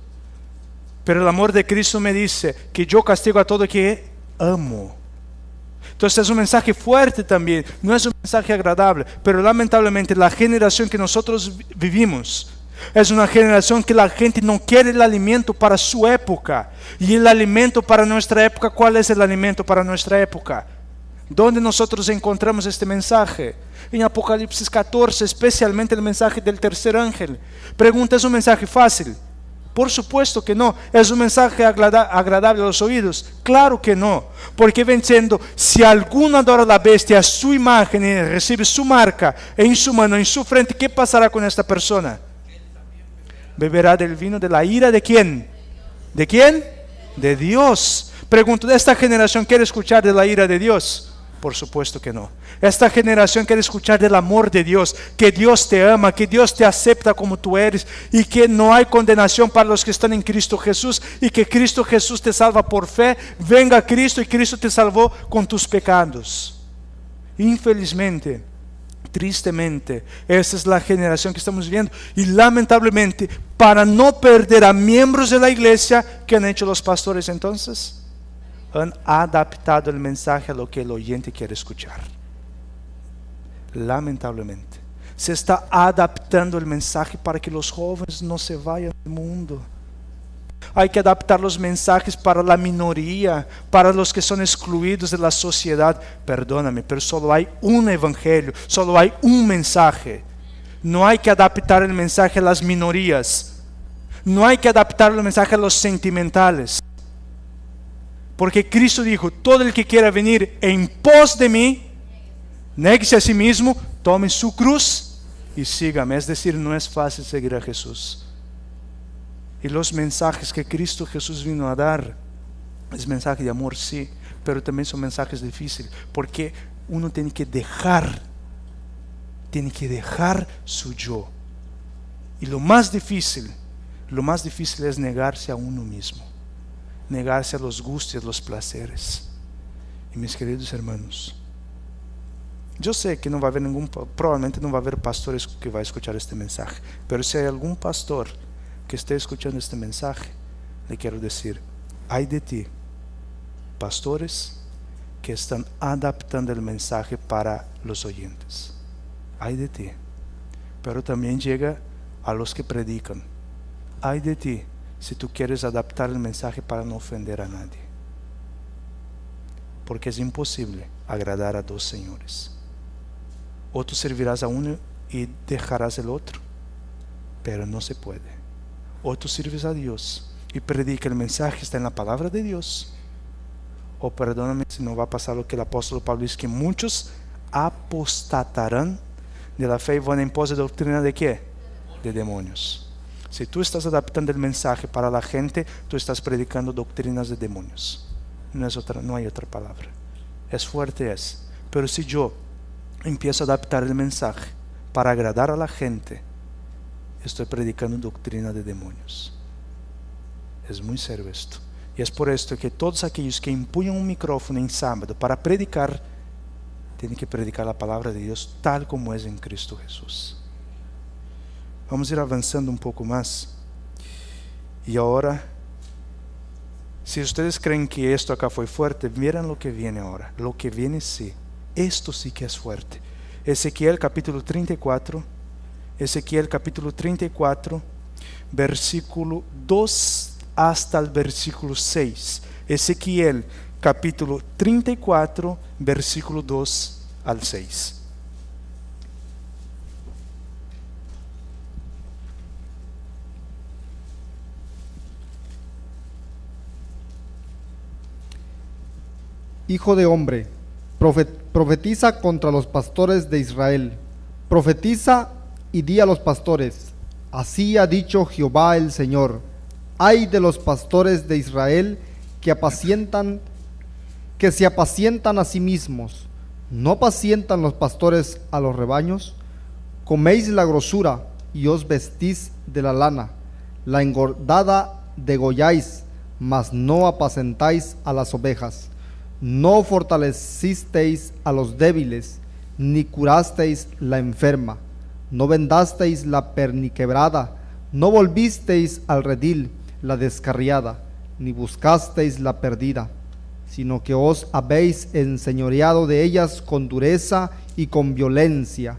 Pero el amor de Cristo me dice que yo castigo a todo que amo. Entonces es un mensaje fuerte también, no es un mensaje agradable, pero lamentablemente la generación que nosotros vivimos es una generación que la gente no quiere el alimento para su época. Y el alimento para nuestra época, ¿cuál es el alimento para nuestra época? ¿Dónde nosotros encontramos este mensaje? En Apocalipsis 14, especialmente el mensaje del tercer ángel. Pregunta, ¿es un mensaje fácil? Por supuesto que no. ¿Es un mensaje agradable a los oídos? Claro que no. Porque venciendo, si alguno adora a la bestia a su imagen y recibe su marca en su mano, en su frente, ¿qué pasará con esta persona? Beberá del vino de la ira de ¿quién? ¿De quién? De Dios. Pregunto, ¿esta generación quiere escuchar de la ira de Dios? Por supuesto que no. Esta generación quiere escuchar del amor de Dios, que Dios te ama, que Dios te acepta como tú eres y que no hay condenación para los que están en Cristo Jesús y que Cristo Jesús te salva por fe. Venga a Cristo y Cristo te salvó con tus pecados. Infelizmente, tristemente, esa es la generación que estamos viendo y lamentablemente, para no perder a miembros de la iglesia, ¿qué han hecho los pastores entonces? Han adaptado el mensaje a lo que el oyente quiere escuchar. Lamentablemente, se está adaptando el mensaje para que los jóvenes no se vayan del mundo. Hay que adaptar los mensajes para la minoría, para los que son excluidos de la sociedad. Perdóname, pero solo hay un evangelio, solo hay un mensaje. No hay que adaptar el mensaje a las minorías. No hay que adaptar el mensaje a los sentimentales. Porque Cristo dijo, todo el que quiera venir en pos de mí, néguese a sí mismo, tome su cruz y sígame. Es decir, no es fácil seguir a Jesús. Y los mensajes que Cristo Jesús vino a dar, es mensaje de amor, sí, pero también son mensajes difíciles, porque uno tiene que dejar su yo. Y lo más difícil es negarse a uno mismo, negarse a los gustos, a los placeres. Y mis queridos hermanos, yo sé que no va a haber probablemente no va a haber pastores que va a escuchar este mensaje, pero si hay algún pastor que esté escuchando este mensaje, le quiero decir, ay de ti, pastores que están adaptando el mensaje para los oyentes. Ay de ti. Pero también llega a los que predican. Ay de ti si tú quieres adaptar el mensaje para no ofender a nadie. Porque es imposible agradar a dos señores. O tú servirás a uno y dejarás el otro, pero no se puede. O tú sirves a Dios y predica el mensaje, está en la palabra de Dios. O perdóname si no va a pasar lo que el apóstol Pablo dice, que muchos apostatarán de la fe y van en pos de doctrina de ¿qué? De demonios. Si tú estás adaptando el mensaje para la gente, tú estás predicando doctrinas de demonios. No hay otra palabra. Es fuerte, pero si yo empiezo a adaptar el mensaje para agradar a la gente, estoy predicando doctrina de demonios. Es muy serio esto. Y es por esto que todos aquellos que empuñan un micrófono en sábado para predicar, tienen que predicar la palabra de Dios tal como es en Cristo Jesús. Vamos a ir avanzando un poco más. Y ahora, si ustedes creen que esto acá fue fuerte, miren lo que viene ahora. Lo que viene sí. Esto sí que es fuerte. Ezequiel capítulo 34. Ezequiel capítulo 34, versículo 2 hasta el versículo 6. Ezequiel capítulo 34, versículo 2 al 6. Hijo de hombre, profetiza contra los pastores de Israel. Profetiza y di a los pastores, así ha dicho Jehová el Señor, ay de los pastores de Israel que se apacientan a sí mismos. ¿No apacientan los pastores a los rebaños? Coméis la grosura y os vestís de la lana, la engordada degolláis, mas no apacentáis a las ovejas. No fortalecisteis a los débiles, ni curasteis la enferma. No vendasteis la perniquebrada, no volvisteis al redil la descarriada, ni buscasteis la perdida, sino que os habéis enseñoreado de ellas con dureza y con violencia,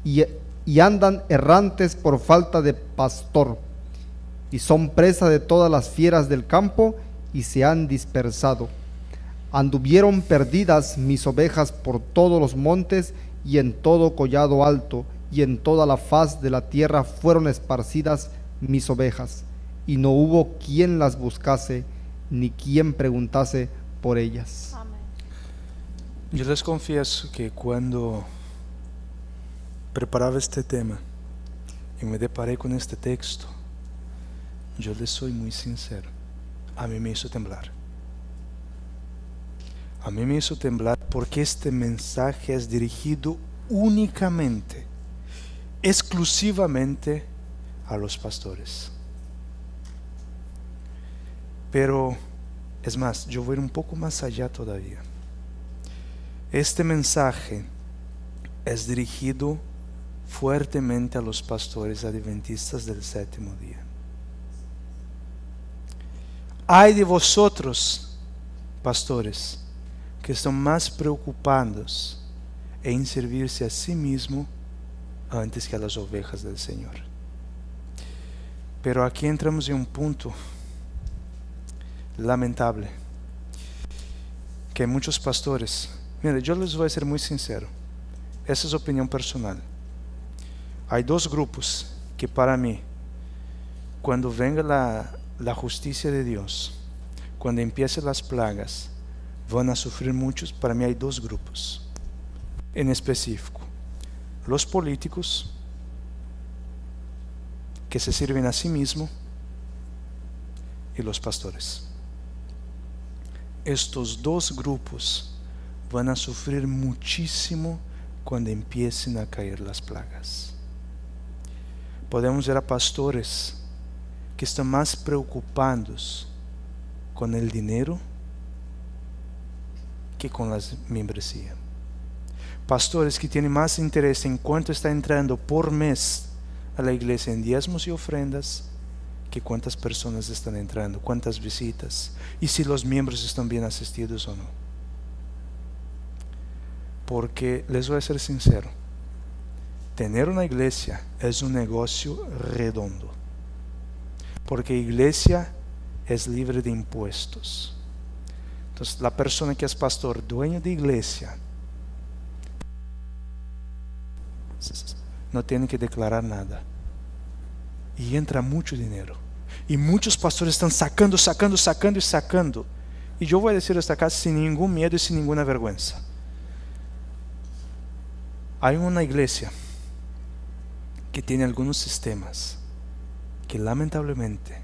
y andan errantes por falta de pastor, y son presa de todas las fieras del campo, y se han dispersado. Anduvieron perdidas mis ovejas por todos los montes, y en todo collado alto, y en toda la faz de la tierra fueron esparcidas mis ovejas, y no hubo quien las buscase, ni quien preguntase por ellas. Amén. Yo les confieso que cuando preparaba este tema y me deparé con este texto, yo les soy muy sincero, a mí me hizo temblar. A mí me hizo temblar porque este mensaje es dirigido únicamente, exclusivamente a los pastores. Pero, es más, yo voy a ir un poco más allá todavía. Este mensaje es dirigido fuertemente a los pastores adventistas del séptimo día. Ay de vosotros, pastores, que están más preocupados en servirse a sí mismo antes que a las ovejas del Señor. Pero aquí entramos en un punto lamentable, que muchos pastores, mire, yo les voy a ser muy sincero, esa es opinión personal. Hay dos grupos que para mí, cuando venga la justicia de Dios, cuando empiecen las plagas, van a sufrir muchos. Para mí hay dos grupos en específico: los políticos que se sirven a sí mismos y los pastores. Estos dos grupos van a sufrir muchísimo cuando empiecen a caer las plagas. Podemos ver a pastores que están más preocupados con el dinero que con la membresía. Pastores que tienen más interés en cuánto está entrando por mes a la iglesia en diezmos y ofrendas que cuántas personas están entrando, cuántas visitas y si los miembros están bien asistidos o no. Porque les voy a ser sincero, tener una iglesia es un negocio redondo, porque iglesia es libre de impuestos. Entonces la persona que es pastor, dueño de iglesia, no tiene que declarar nada y entra mucho dinero, y muchos pastores están sacando y yo voy a decir esta acá sin ningún miedo y sin ninguna vergüenza. Hay una iglesia que tiene algunos sistemas que lamentablemente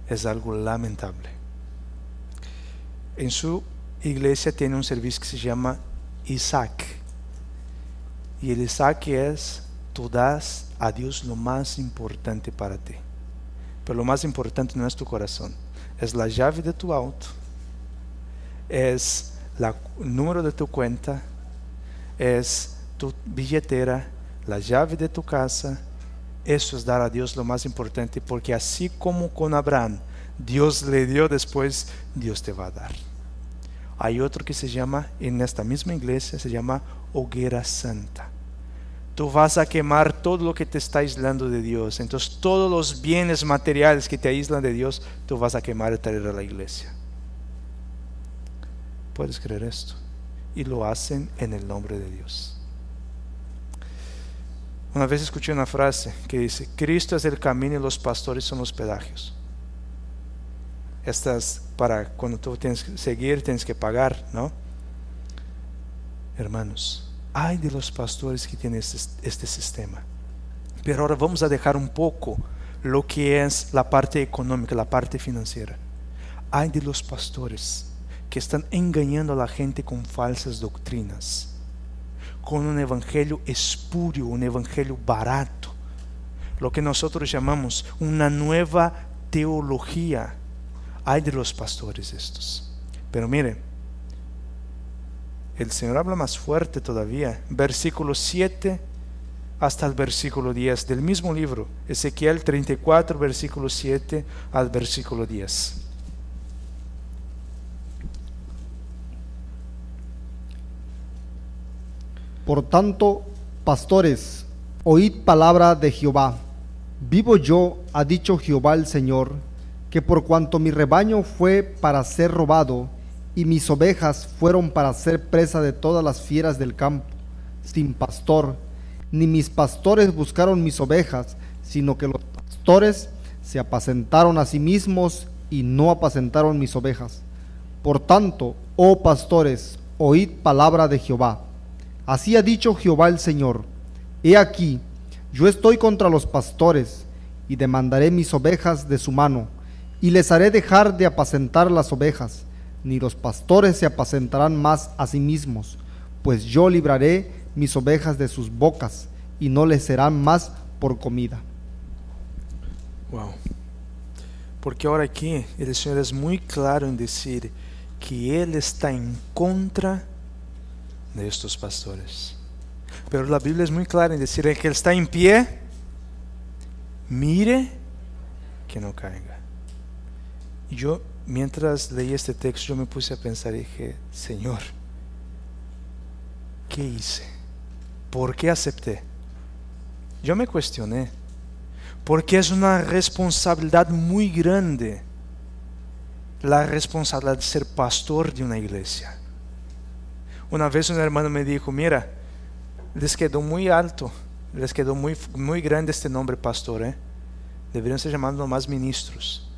es algo lamentable. En su iglesia tiene un servicio que se llama Isaac, y el Isaac es: tú das a Dios lo más importante para ti, pero lo más importante no es tu corazón, es la llave de tu auto, es el número de tu cuenta, es tu billetera, la llave de tu casa. Eso es dar a Dios lo más importante, porque así como con Abraham Dios le dio, después Dios te va a dar. Hay otro que se llama, en esta misma iglesia, se llama hoguera santa. Tú vas a quemar todo lo que te está aislando de Dios. Entonces todos los bienes materiales que te aíslan de Dios, tú vas a quemar y traer a la iglesia. ¿Puedes creer esto? Y lo hacen en el nombre de Dios. Una vez escuché una frase que dice: Cristo es el camino y los pastores son los pedagios. Estas, para cuando tú tienes que seguir, tienes que pagar, ¿no? Hermanos, hay de los pastores que tienen este sistema, Pero ahora vamos a dejar un poco lo que es la parte económica, la parte financiera. Hay de los pastores que están engañando a la gente con falsas doctrinas, con un evangelio espurio, un evangelio barato, lo que nosotros llamamos una nueva teología. Hay de los pastores estos. Pero mire, el Señor habla más fuerte todavía. Versículo 7 hasta el versículo 10 del mismo libro. Ezequiel 34, versículo 7 al versículo 10. Por tanto, pastores, oíd palabra de Jehová. Vivo yo, ha dicho Jehová el Señor, que por cuanto mi rebaño fue para ser robado, y mis ovejas fueron para ser presa de todas las fieras del campo, sin pastor, ni mis pastores buscaron mis ovejas, sino que los pastores se apacentaron a sí mismos y no apacentaron mis ovejas. Por tanto, oh pastores, oíd palabra de Jehová. Así ha dicho Jehová el Señor: He aquí, yo estoy contra los pastores, y demandaré mis ovejas de su mano, y les haré dejar de apacentar las ovejas, ni los pastores se apacentarán más a sí mismos, pues yo libraré mis ovejas de sus bocas, y no les serán más por comida. Wow. Porque ahora aquí el Señor es muy claro en decir que Él está en contra de estos pastores. Pero la Biblia es muy clara en decir que Él está en pie, mire que no caiga. Y yo, mientras leí este texto, yo me puse a pensar y dije: Señor, ¿qué hice? ¿Por qué acepté? Yo me cuestioné, porque es una responsabilidad muy grande, la responsabilidad de ser pastor de una iglesia. Una vez un hermano me dijo: mira, les quedó muy alto, les quedó muy grande este nombre pastor, deberían ser llamados nomás ministros,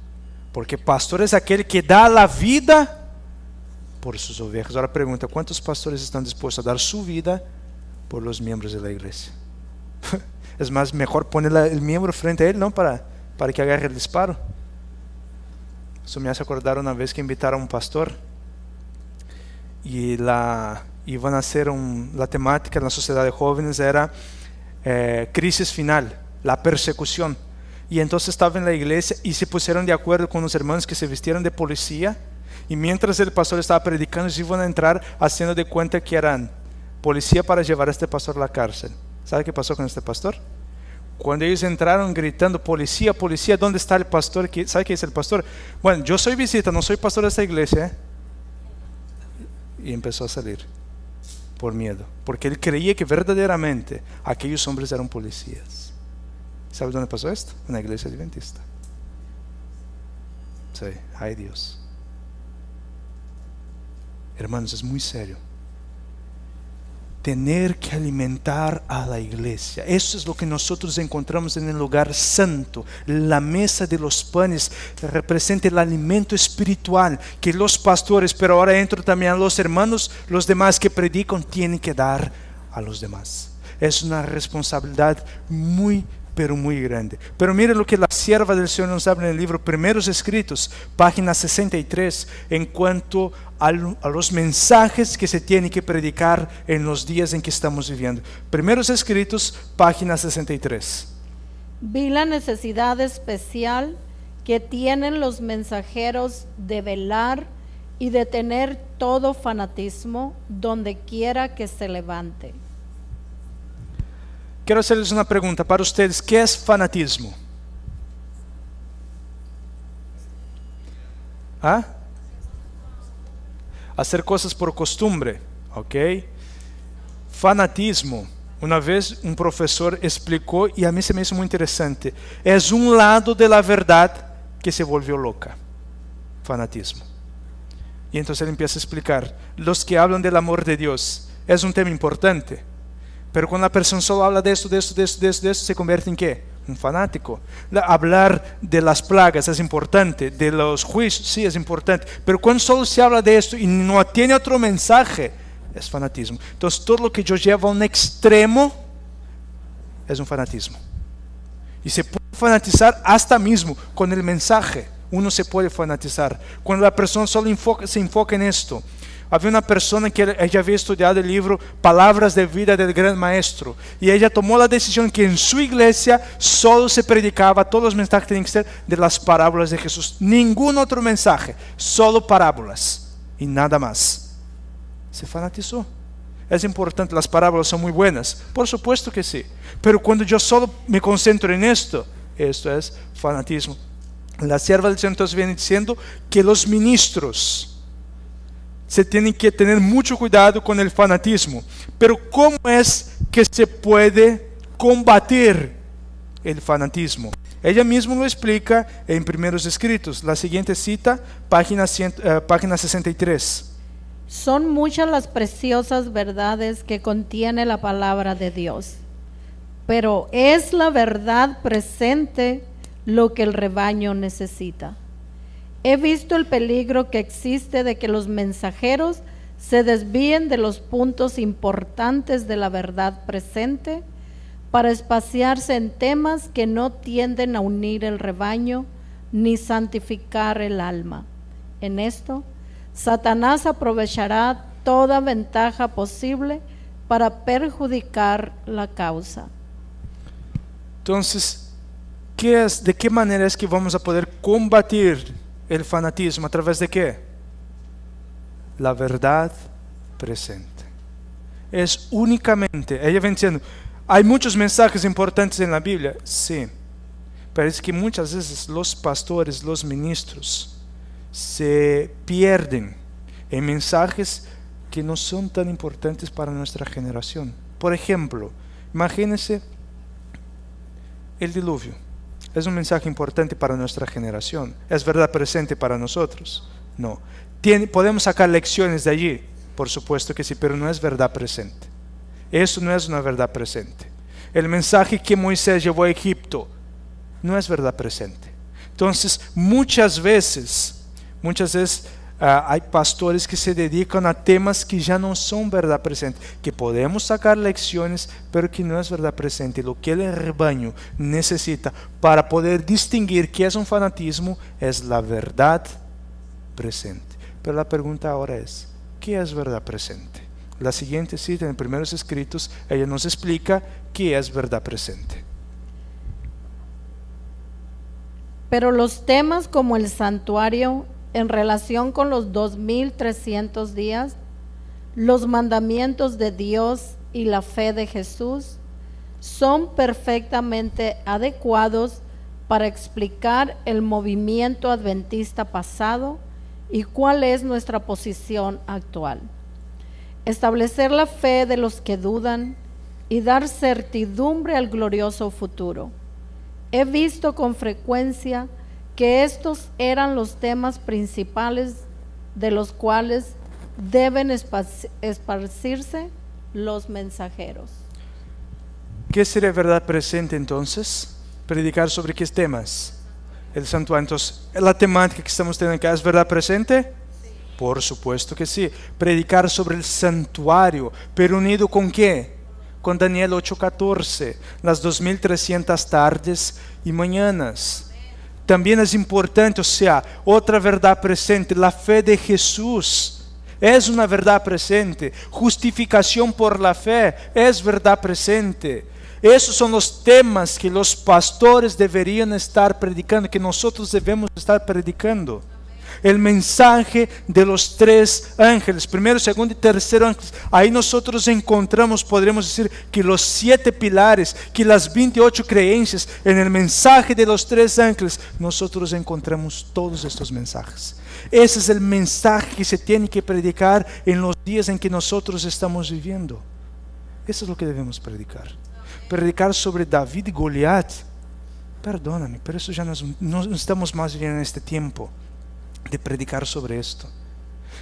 porque pastor es aquel que da la vida por sus ovejas. Ahora pregunta: ¿cuántos pastores están dispuestos a dar su vida por los miembros de la iglesia? Es más, mejor poner el miembro frente a él, ¿no? Para que agarre el disparo. Eso me hace acordar una vez que invitaron a un pastor y iban a hacer la temática en la sociedad de jóvenes era crisis final, la persecución. Y entonces estaba en la iglesia y se pusieron de acuerdo con los hermanos que se vistieron de policía, y mientras el pastor estaba predicando, ellos iban a entrar haciendo de cuenta que eran policía para llevar a este pastor a la cárcel. ¿Sabe qué pasó con este pastor? Cuando ellos entraron gritando: policía, policía, ¿dónde está el pastor? ¿Sabe qué dice el pastor? Bueno, yo soy visita, no soy pastor de esta iglesia. Y empezó a salir por miedo, porque él creía que verdaderamente aquellos hombres eran policías. ¿Sabe dónde pasó esto? En la iglesia adventista. Sí, ay Dios. Hermanos, es muy serio tener que alimentar a la iglesia. Eso es lo que nosotros encontramos en el lugar santo. La mesa de los panes representa el alimento espiritual que los pastores, pero ahora entro también a los hermanos, los demás que predican, tienen que dar a los demás. Es una responsabilidad muy, pero muy grande. Pero mire lo que la sierva del Señor nos habla en el libro Primeros Escritos, página 63, en cuanto a los mensajes que se tienen que predicar en los días en que estamos viviendo. Primeros Escritos, página 63. Vi la necesidad especial que tienen los mensajeros de velar y de tener todo fanatismo donde quiera que se levante. Quiero hacerles una pregunta para ustedes: ¿qué es fanatismo? ¿Ah? Hacer cosas por costumbre, ¿ok? Fanatismo, una vez un profesor explicó y a mí se me hizo muy interesante: es un lado de la verdad que se volvió loca. Fanatismo. Y entonces él empieza a explicar: los que hablan del amor de Dios es un tema importante, pero cuando la persona solo habla de esto, se convierte en ¿qué? Un fanático. Hablar de las plagas es importante, de los juicios, sí, es importante, pero cuando solo se habla de esto y no tiene otro mensaje, es fanatismo. Entonces todo lo que yo llevo a un extremo es un fanatismo. Y se puede fanatizar hasta mismo con el mensaje. Uno se puede fanatizar. Cuando la persona solo se enfoca en esto. Había una persona que ella había estudiado el libro Palabras de Vida del Gran Maestro. Y ella tomó la decisión que en su iglesia solo se predicaba, todos los mensajes tenían que ser de las parábolas de Jesús. Ningún otro mensaje, solo parábolas y nada más. Se fanatizó. Es importante, las parábolas son muy buenas. Por supuesto que sí. Pero cuando yo solo me concentro en esto es fanatismo. La sierva del Señor entonces viene diciendo que los ministros se tienen que tener mucho cuidado con el fanatismo. Pero ¿cómo es que se puede combatir el fanatismo? Ella misma lo explica en Primeros Escritos. La siguiente cita, página 63. Son muchas las preciosas verdades que contiene la palabra de Dios, pero es la verdad presente lo que el rebaño necesita. He visto el peligro que existe de que los mensajeros se desvíen de los puntos importantes de la verdad presente para espaciarse en temas que no tienden a unir el rebaño ni santificar el alma. En esto, Satanás aprovechará toda ventaja posible para perjudicar la causa. Entonces, ¿de qué manera es que vamos a poder combatir el fanatismo? ¿A través de qué? La verdad presente. Es únicamente, ella viene diciendo, hay muchos mensajes importantes en la Biblia, sí, pero es que muchas veces los pastores, los ministros, se pierden en mensajes que no son tan importantes para nuestra generación. Por ejemplo, imagínense el diluvio. Es un mensaje importante para nuestra generación. ¿Es verdad presente para nosotros? No. ¿Podemos sacar lecciones de allí? Por supuesto que sí, pero no es verdad presente. Eso no es una verdad presente. El mensaje que Moisés llevó a Egipto no es verdad presente. Entonces, muchas veces hay pastores que se dedican a temas que ya no son verdad presente, que podemos sacar lecciones, pero que no es verdad presente. Lo que el rebaño necesita para poder distinguir qué es un fanatismo es la verdad presente. Pero la pregunta ahora es, ¿qué es verdad presente? La siguiente cita en Primeros Escritos, ella nos explica qué es verdad presente. Pero los temas como el santuario en relación con los 2300 días, los mandamientos de Dios y la fe de Jesús son perfectamente adecuados para explicar el movimiento adventista pasado y cuál es nuestra posición actual. Establecer la fe de los que dudan y dar certidumbre al glorioso futuro. He visto con frecuencia que estos eran los temas principales de los cuales deben esparcirse los mensajeros. ¿Qué sería verdad presente entonces? Predicar sobre qué temas. El santuario. Entonces, la temática que estamos teniendo acá, ¿es verdad presente? Sí. Por supuesto que sí. Predicar sobre el santuario, pero unido ¿con qué? Con Daniel 8:14, las 2300 tardes y mañanas. También es importante, o sea, otra verdad presente, la fe de Jesús. Es una verdad presente. Justificación por la fe es verdad presente. Esos son los temas que los pastores deberían estar predicando, que nosotros debemos estar predicando. El mensaje de los 3 ángeles, primero, segundo y tercero ángeles. Ahí nosotros encontramos, podremos decir, que los 7 pilares, que las 28 creencias. En el mensaje de los 3 ángeles, nosotros encontramos todos estos mensajes. Ese es el mensaje que se tiene que predicar en los días en que nosotros estamos viviendo. Eso es lo que debemos predicar. Predicar sobre David y Goliat. Perdóname, pero eso ya no estamos más viviendo en este tiempo de predicar sobre esto.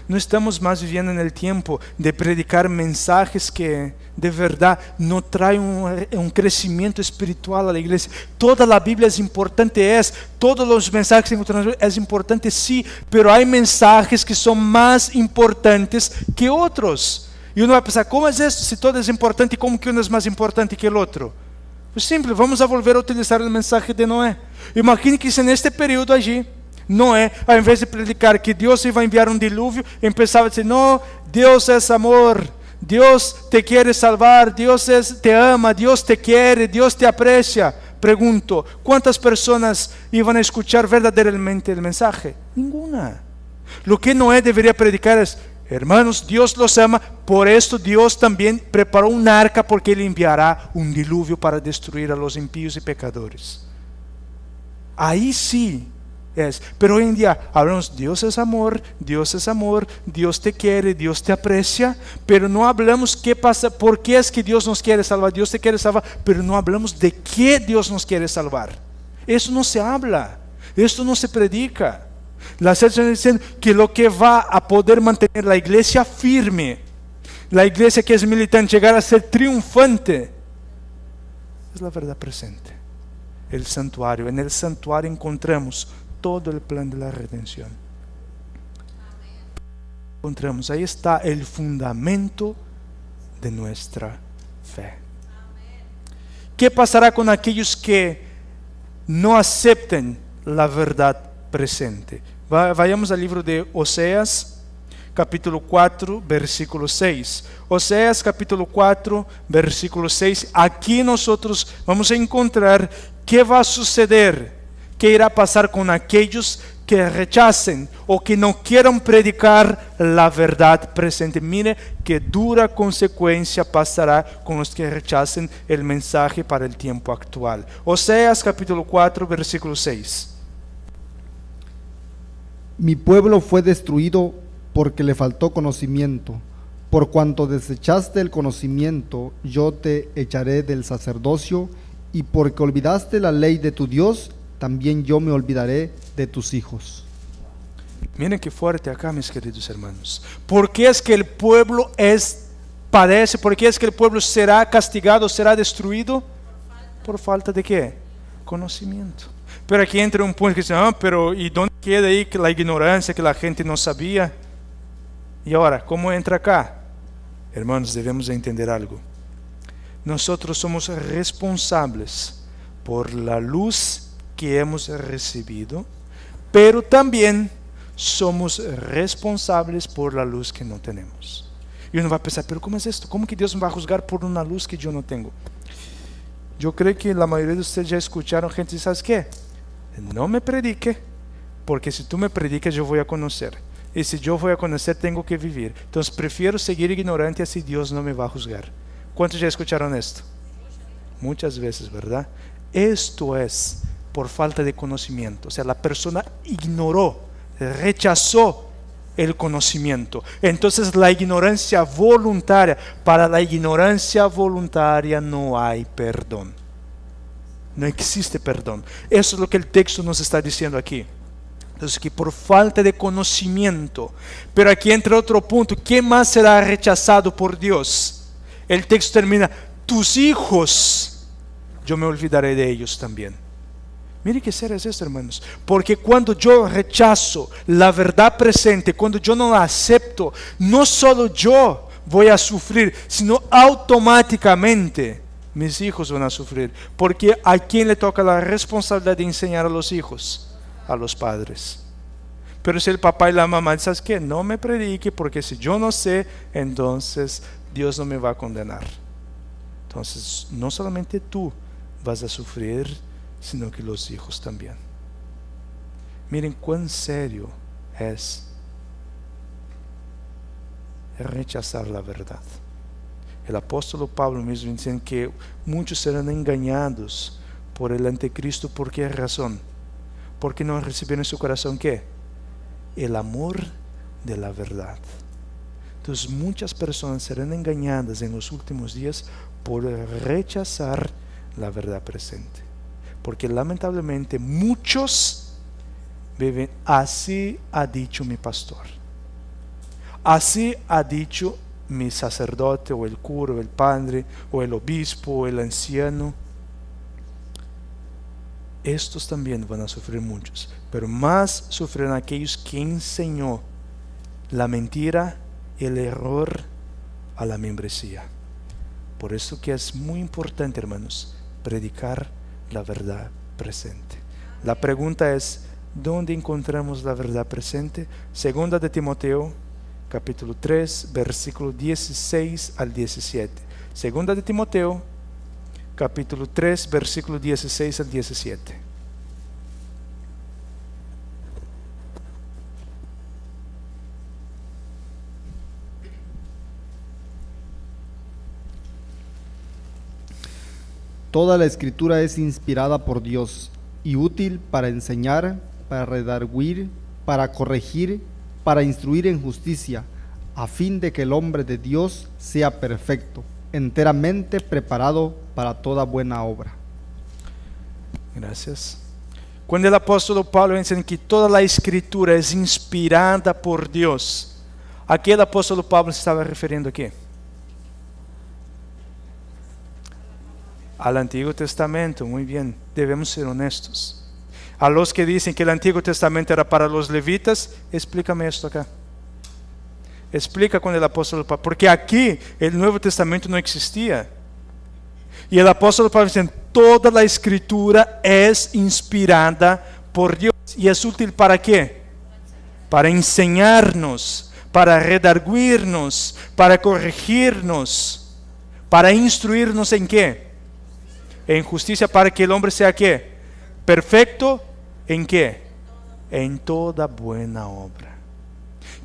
No estamos más viviendo en el tiempo de predicar mensajes que de verdad no traen un crecimiento espiritual a la iglesia. Toda la Biblia es importante, todos los mensajes es importante, sí, pero hay mensajes que son más importantes que otros. Y uno va a pensar, ¿cómo es esto? Si todo es importante, ¿cómo que uno es más importante que el otro? Es simple, vamos a volver a utilizar el mensaje de Noé. Imagine que si en este periodo allí, Noé, ao invés de predicar que Dios iba a enviar un diluvio, empezaba a decir, no, Dios es amor, Dios te quiere salvar, te ama, Dios te quiere, Dios te aprecia. Pregunto, ¿cuántas personas iban a escuchar verdaderamente el mensaje? Ninguna. Lo que Noé debería predicar es, hermanos, Dios los ama, por esto Dios también preparó un arca porque Él enviará un diluvio para destruir a los impíos y pecadores. Ahí sí es. Pero hoy en día hablamos, Dios es amor, Dios te quiere, Dios te aprecia, pero no hablamos qué pasa, por qué es que Dios nos quiere salvar, Dios te quiere salvar, pero no hablamos de qué Dios nos quiere salvar. Eso no se habla, esto no se predica. Las secciones dicen que lo que va a poder mantener la iglesia firme, la iglesia que es militante, llegar a ser triunfante, es la verdad presente, el santuario. En el santuario encontramos todo el plan de la redención. Encontramos, ahí está el fundamento de nuestra fe. ¿Qué pasará con aquellos que no acepten la verdad presente? Vayamos al libro de Oseas, capítulo 4, versículo 6. Oseas, capítulo 4, versículo 6. Aquí nosotros vamos a encontrar qué va a suceder, qué irá a pasar con aquellos que rechacen o que no quieran predicar la verdad presente. Mire qué dura consecuencia pasará con los que rechacen el mensaje para el tiempo actual. Oseas, capítulo 4, versículo 6. Mi pueblo fue destruido porque le faltó conocimiento. Por cuanto desechaste el conocimiento, yo te echaré del sacerdocio, y porque olvidaste la ley de tu Dios, también yo me olvidaré de tus hijos. Miren qué fuerte acá, mis queridos hermanos. ¿Por qué es que el pueblo padece? ¿Por qué es que el pueblo será castigado, será destruido? ¿Por falta de qué? Conocimiento. Pero aquí entra un punto que dice, pero ¿y dónde queda ahí que la ignorancia, que la gente no sabía? Y ahora, ¿cómo entra acá? Hermanos, debemos entender algo. Nosotros somos responsables por la luz que hemos recibido, pero también somos responsables por la luz que no tenemos. Y uno va a pensar, pero ¿cómo es esto? ¿Cómo que Dios me va a juzgar por una luz que yo no tengo? Yo creo que la mayoría de ustedes ya escucharon gente y ¿sabes qué? No me predique, porque si tú me predicas yo voy a conocer. Y si yo voy a conocer tengo que vivir. Entonces prefiero seguir ignorante así Dios no me va a juzgar. ¿Cuántos ya escucharon esto? Muchas veces, ¿verdad? Esto es por falta de conocimiento. O sea, la persona ignoró, rechazó el conocimiento. Entonces la ignorancia voluntaria, para la ignorancia voluntaria no hay perdón. No existe perdón. Eso es lo que el texto nos está diciendo aquí. Entonces, que por falta de conocimiento. Pero aquí entra otro punto. ¿Quién más será rechazado por Dios? El texto termina, tus hijos, yo me olvidaré de ellos también. Miren qué serio es esto, hermanos. Porque cuando yo rechazo la verdad presente, cuando yo no la acepto, no solo yo voy a sufrir, sino automáticamente mis hijos van a sufrir. Porque ¿a quién le toca la responsabilidad de enseñar a los hijos? A los padres. Pero si el papá y la mamá dicen, ¿sabes qué? No me predique, porque si yo no sé, entonces Dios no me va a condenar. Entonces no solamente tú vas a sufrir, sino que los hijos también. Miren cuán serio es rechazar la verdad. El apóstol Pablo mismo dice que muchos serán engañados por el anticristo. ¿Por qué razón? Porque no recibieron en su corazón ¿qué? El amor de la verdad. Entonces muchas personas serán engañadas en los últimos días por rechazar la verdad presente. Porque lamentablemente muchos viven, así ha dicho mi pastor, así ha dicho mi sacerdote o el cura o el padre o el obispo o el anciano. Estos también van a sufrir muchos, pero más sufrirán aquellos que enseñó la mentira, el error a la membresía. Por eso que es muy importante, hermanos, predicar la verdad presente. La pregunta es, ¿dónde encontramos la verdad presente? Segunda de Timoteo, capítulo 3, versículo 16 al 17. Segunda de Timoteo, capítulo 3, versículo 16 al 17. Toda la escritura es inspirada por Dios y útil para enseñar, para redarguir, para corregir, para instruir en justicia, a fin de que el hombre de Dios sea perfecto, enteramente preparado para toda buena obra. Gracias. Cuando el apóstol Pablo enseña que toda la escritura es inspirada por Dios, ¿a qué el apóstol Pablo se estaba refiriendo aquí? Al Antiguo Testamento, muy bien, debemos ser honestos. A los que dicen que el Antiguo Testamento era para los levitas, explícame esto acá. Explica con el apóstol Pablo, porque aquí el Nuevo Testamento no existía. Y el apóstol Pablo dice, toda la escritura es inspirada por Dios. ¿Y es útil para qué? Para enseñarnos, para redarguirnos, para corregirnos, para instruirnos en qué? En justicia, para que el hombre sea ¿qué? Perfecto, ¿en qué? En toda buena obra.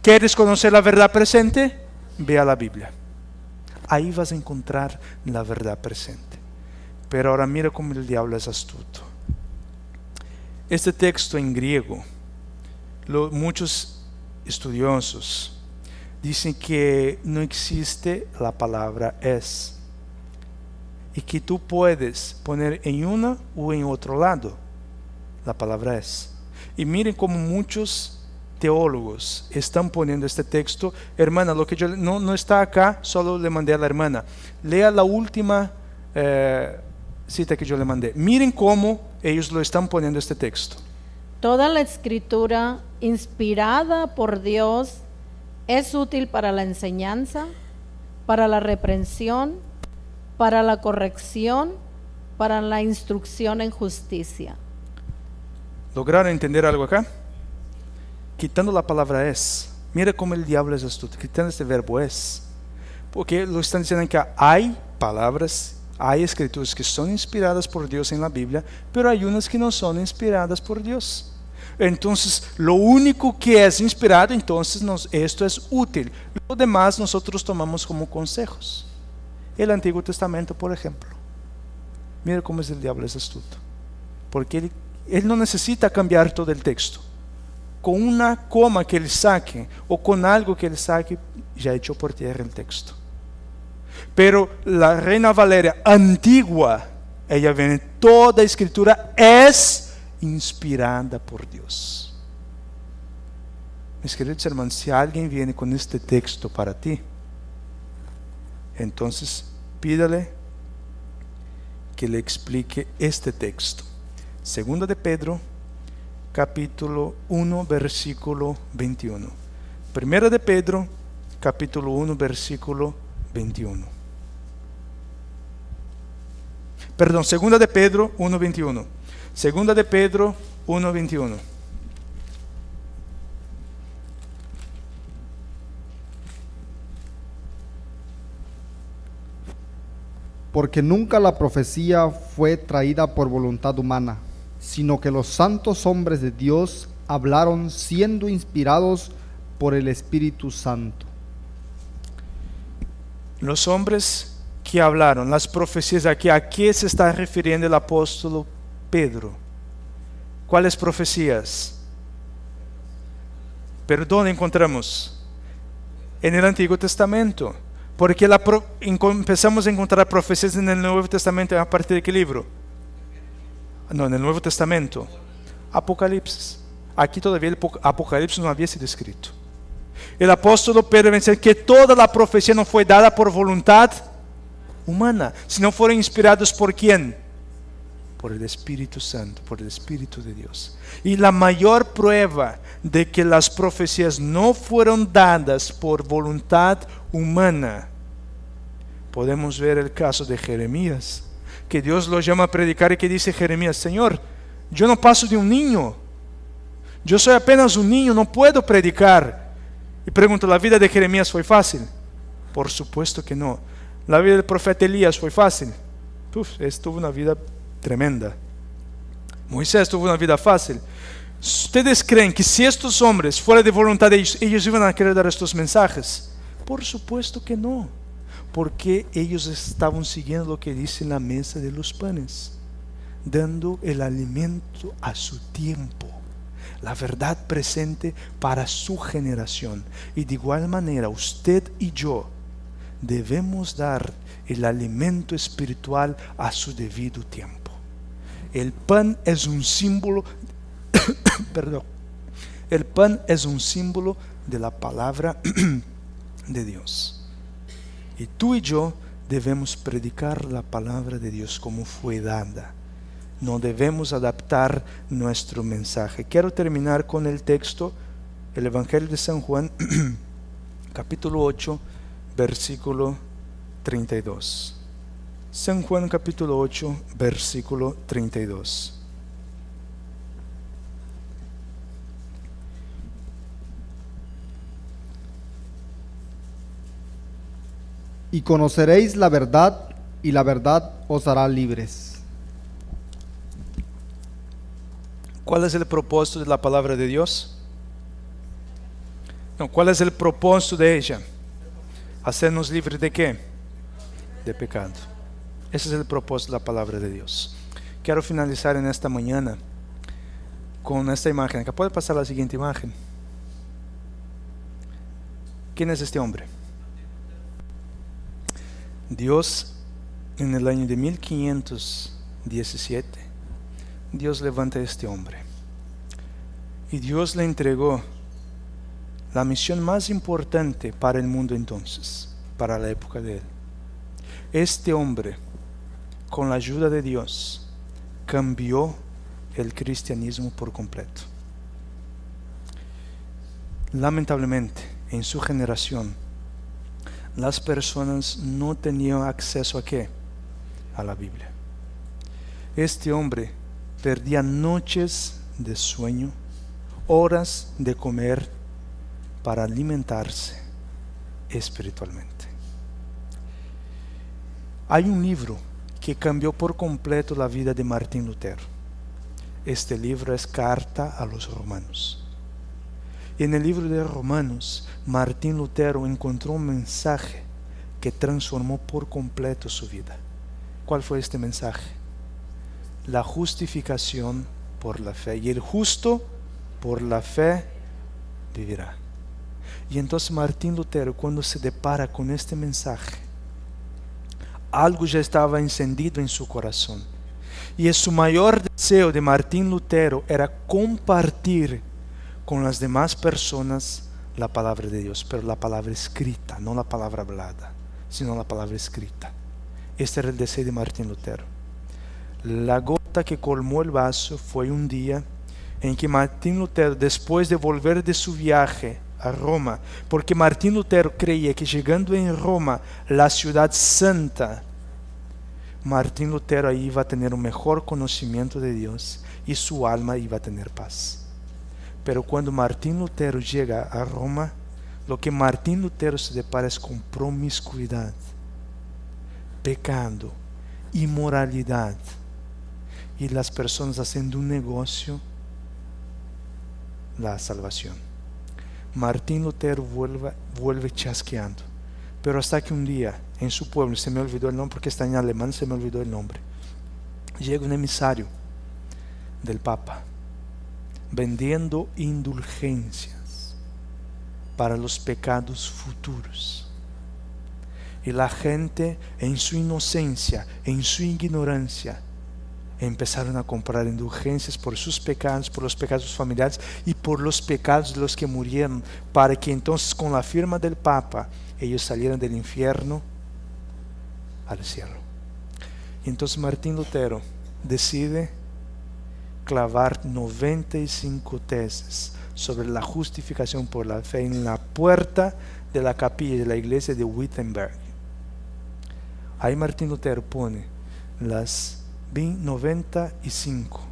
¿Quieres conocer la verdad presente? Ve a la Biblia. Ahí vas a encontrar la verdad presente. Pero ahora mira cómo el diablo es astuto. Este texto en griego, muchos estudiosos dicen que no existe la palabra es. Y que tú puedes poner en una o en otro lado la palabra es. Y miren cómo muchos teólogos están poniendo este texto. Hermana, lo que yo no está acá, solo le mandé a la hermana. Lea la última cita que yo le mandé. Miren cómo ellos lo están poniendo este texto. Toda la escritura inspirada por Dios es útil para la enseñanza, para la reprensión, para la corrección, para la instrucción en justicia. ¿Lograron entender algo acá? Quitando la palabra es, mira cómo el diablo es astuto, quitando este verbo es, porque lo están diciendo que hay palabras, hay escrituras que son inspiradas por Dios en la Biblia, pero hay unas que no son inspiradas por Dios. Entonces, lo único que es inspirado, entonces esto es útil. Lo demás nosotros tomamos como consejos. El Antiguo Testamento, por ejemplo. Mira cómo es el diablo, es astuto. Porque él no necesita cambiar todo el texto. Con una coma que él saque o con algo que él saque, ya echó por tierra el texto. Pero la Reina Valeria antigua, ella viene, toda escritura es inspirada por Dios. Mis queridos hermanos, si alguien viene con este texto para ti, entonces pídale que le explique este texto. Segunda de Pedro, capítulo 1, versículo 21. Primera de Pedro, capítulo 1, versículo 21. Perdón, segunda de Pedro 1, 21. Segunda de Pedro 1, 21. Porque nunca la profecía fue traída por voluntad humana, sino que los santos hombres de Dios hablaron siendo inspirados por el Espíritu Santo. Los hombres que hablaron, las profecías aquí, ¿a qué se está refiriendo el apóstol Pedro? ¿Cuáles profecías? ¿Pero dónde encontramos? En el Antiguo Testamento. Porque empezamos a encontrar profecías en el Nuevo Testamento a partir de qué libro? No, en el Nuevo Testamento. Apocalipsis. Aquí todavía el Apocalipsis no había sido escrito. El apóstol Pedro dice que toda la profecía no fue dada por voluntad humana, sino fueron inspirados por ¿quién? Por el Espíritu Santo, por el Espíritu de Dios. Y la mayor prueba de que las profecías no fueron dadas por voluntad humana, podemos ver el caso de Jeremías. que Dios lo llama a predicar y que dice Jeremías, Señor, yo no paso de un niño, yo soy apenas un niño, no puedo predicar. Y pregunto, ¿la vida de Jeremías fue fácil? Por supuesto que no. ¿La vida del profeta Elías fue fácil? Tuvo una vida tremenda. Moisés tuvo una vida fácil. ¿Ustedes creen que si estos hombres fuera de voluntad de ellos, ellos iban a querer dar estos mensajes? Por supuesto que no, porque ellos estaban siguiendo lo que dice la mesa de los panes, dando el alimento a su tiempo, la verdad presente para su generación. Y de igual manera usted y yo debemos dar el alimento espiritual a su debido tiempo. El pan es un símbolo perdón. El pan es un símbolo de la palabra de Dios. Y tú y yo debemos predicar la palabra de Dios como fue dada. No debemos adaptar nuestro mensaje. Quiero terminar con el texto, el Evangelio de San Juan, capítulo 8, versículo 32. San Juan capítulo 8, versículo 32. Y conoceréis la verdad, y la verdad os hará libres. ¿Cuál es el propósito de la palabra de Dios? No, ¿cuál es el propósito de ella? Hacernos libres ¿de qué? De pecado. Ese es el propósito de la palabra de Dios. Quiero finalizar en esta mañana con esta imagen. Acá puede pasar la siguiente imagen. ¿Quién es este hombre? Dios, en el año de 1517, Dios levanta a este hombre. Y Dios le entregó la misión más importante para el mundo entonces, para la época de él. Este hombre, con la ayuda de Dios, cambió el cristianismo por completo. Lamentablemente, en su generación, las personas no tenían acceso ¿a qué? A la Biblia. Este hombre perdía noches de sueño, horas de comer para alimentarse espiritualmente. Hay un libro que cambió por completo la vida de Martín Lutero. Este libro es Carta a los Romanos. Y en el libro de Romanos, Martín Lutero encontró un mensaje que transformó por completo su vida. ¿Cuál fue este mensaje? La justificación por la fe. Y el justo por la fe vivirá. Y entonces Martín Lutero, cuando se depara con este mensaje, algo ya estaba encendido en su corazón. Y su mayor deseo de Martín Lutero era compartir con las demás personas la palabra de Dios, pero la palabra escrita, no la palabra hablada, sino la palabra escrita. Este era el deseo de Martín Lutero. La gota que colmó el vaso fue un día en que Martín Lutero, después de volver de su viaje a Roma, porque Martín Lutero creía que llegando en Roma, la ciudad santa, Martín Lutero ahí iba a tener un mejor conocimiento de Dios y su alma iba a tener paz. Pero cuando Martín Lutero llega a Roma, lo que Martín Lutero se depara es con promiscuidad, pecado, inmoralidad, y las personas haciendo un negocio, la salvación. Martín Lutero vuelve chasqueando, pero hasta que un día en su pueblo, se me olvidó el nombre porque está en alemán, se me olvidó el nombre, llega un emisario del Papa vendiendo indulgencias para los pecados futuros. Y la gente, en su inocencia, en su ignorancia, empezaron a comprar indulgencias por sus pecados, por los pecados familiares y por los pecados de los que murieron, para que entonces con la firma del Papa ellos salieran del infierno al cielo. Y entonces Martín Lutero decide clavar 95 tesis sobre la justificación por la fe en la puerta de la capilla de la iglesia de Wittenberg. Ahí Martín Lutero pone las 95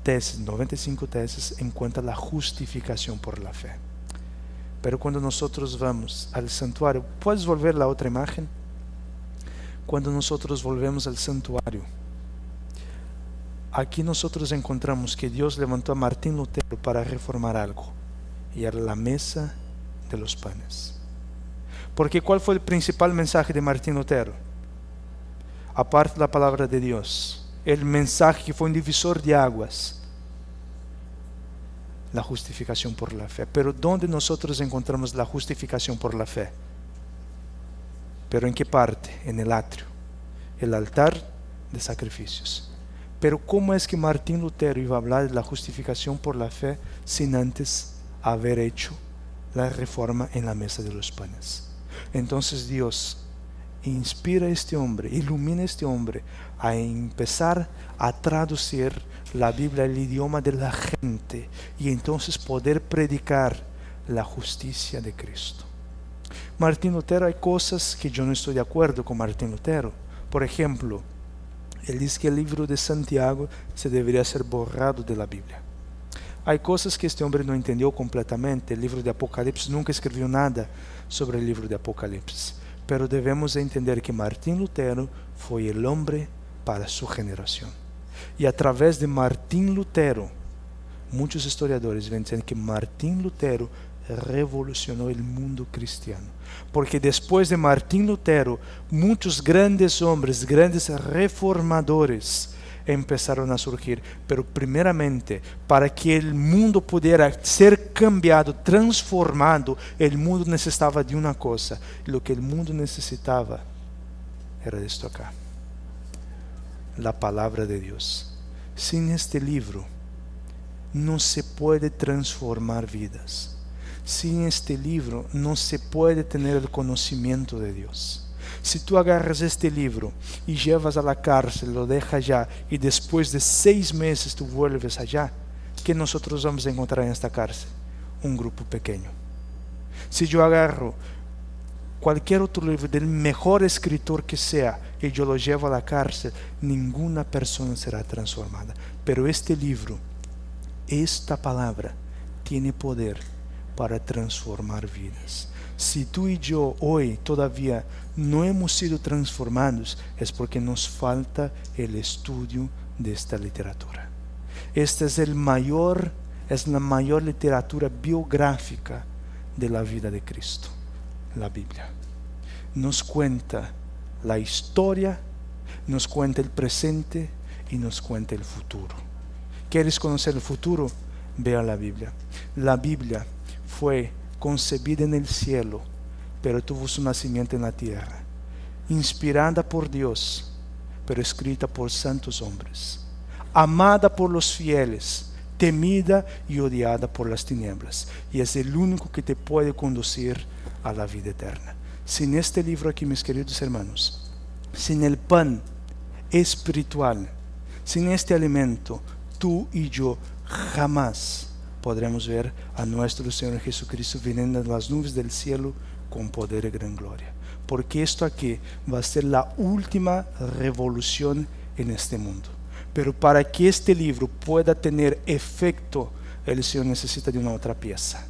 tesis en cuanto a la justificación por la fe. Pero cuando nosotros vamos al santuario, ¿puedes volver la otra imagen? Cuando nosotros volvemos al santuario, aquí nosotros encontramos que Dios levantó a Martín Lutero para reformar algo, y era la mesa de los panes. Porque ¿cuál fue el principal mensaje de Martín Lutero? Aparte de la palabra de Dios, el mensaje que fue un divisor de aguas, la justificación por la fe. Pero ¿dónde nosotros encontramos la justificación por la fe? ¿Pero en qué parte? En el atrio, el altar de sacrificios. Pero ¿cómo es que Martín Lutero iba a hablar de la justificación por la fe sin antes haber hecho la reforma en la mesa de los panes? Entonces Dios inspira a este hombre, ilumina a este hombre a empezar a traducir la Biblia al idioma de la gente y entonces poder predicar la justicia de Cristo. Martín Lutero, hay cosas que yo no estoy de acuerdo con Martín Lutero. Por ejemplo, él dice que el libro de Santiago se debería ser borrado de la Biblia. Hay cosas que este hombre no entendió completamente. El libro de Apocalipsis, nunca escribió nada sobre el libro de Apocalipsis. Pero debemos entender que Martín Lutero fue el hombre para su generación. Y a través de Martín Lutero, muchos historiadores ven que Martín Lutero revolucionó el mundo cristiano. Porque después de Martín Lutero, muchos grandes hombres, grandes reformadores empezaron a surgir. Pero primeramente, para que el mundo pudiera ser cambiado, transformado, el mundo necesitaba de una cosa. Lo que el mundo necesitaba era esto acá: la palabra de Dios. Sin este libro no se puede transformar vidas. Sin este libro no se puede tener el conocimiento de Dios. Si tú agarras este libro y llevas a la cárcel, lo dejas allá y después de 6 meses tú vuelves allá, ¿qué nosotros vamos a encontrar en esta cárcel? Un grupo pequeño. Si yo agarro cualquier otro libro del mejor escritor que sea y yo lo llevo a la cárcel, ninguna persona será transformada. Pero este libro, esta palabra, tiene poder para transformar vidas. Si tú y yo hoy todavía no hemos sido transformados, es porque nos falta el estudio de esta literatura. Esta es la mayor literatura biográfica de la vida de Cristo, la Biblia. Nos cuenta la historia, nos cuenta el presente y nos cuenta el futuro. ¿Quieres conocer el futuro? Ve a la Biblia. La Biblia fue concebida en el cielo, pero tuvo su nacimiento en la tierra, inspirada por Dios, pero escrita por santos hombres, amada por los fieles, temida y odiada por las tinieblas, y es el único que te puede conducir a la vida eterna. Sin este libro aquí, mis queridos hermanos, sin el pan espiritual, sin este alimento, tú y yo jamás podremos ver a nuestro Señor Jesucristo viniendo en las nubes del cielo con poder y gran gloria. Porque esto aquí va a ser la última revolución en este mundo. Pero para que este libro pueda tener efecto, el Señor necesita de una otra pieza,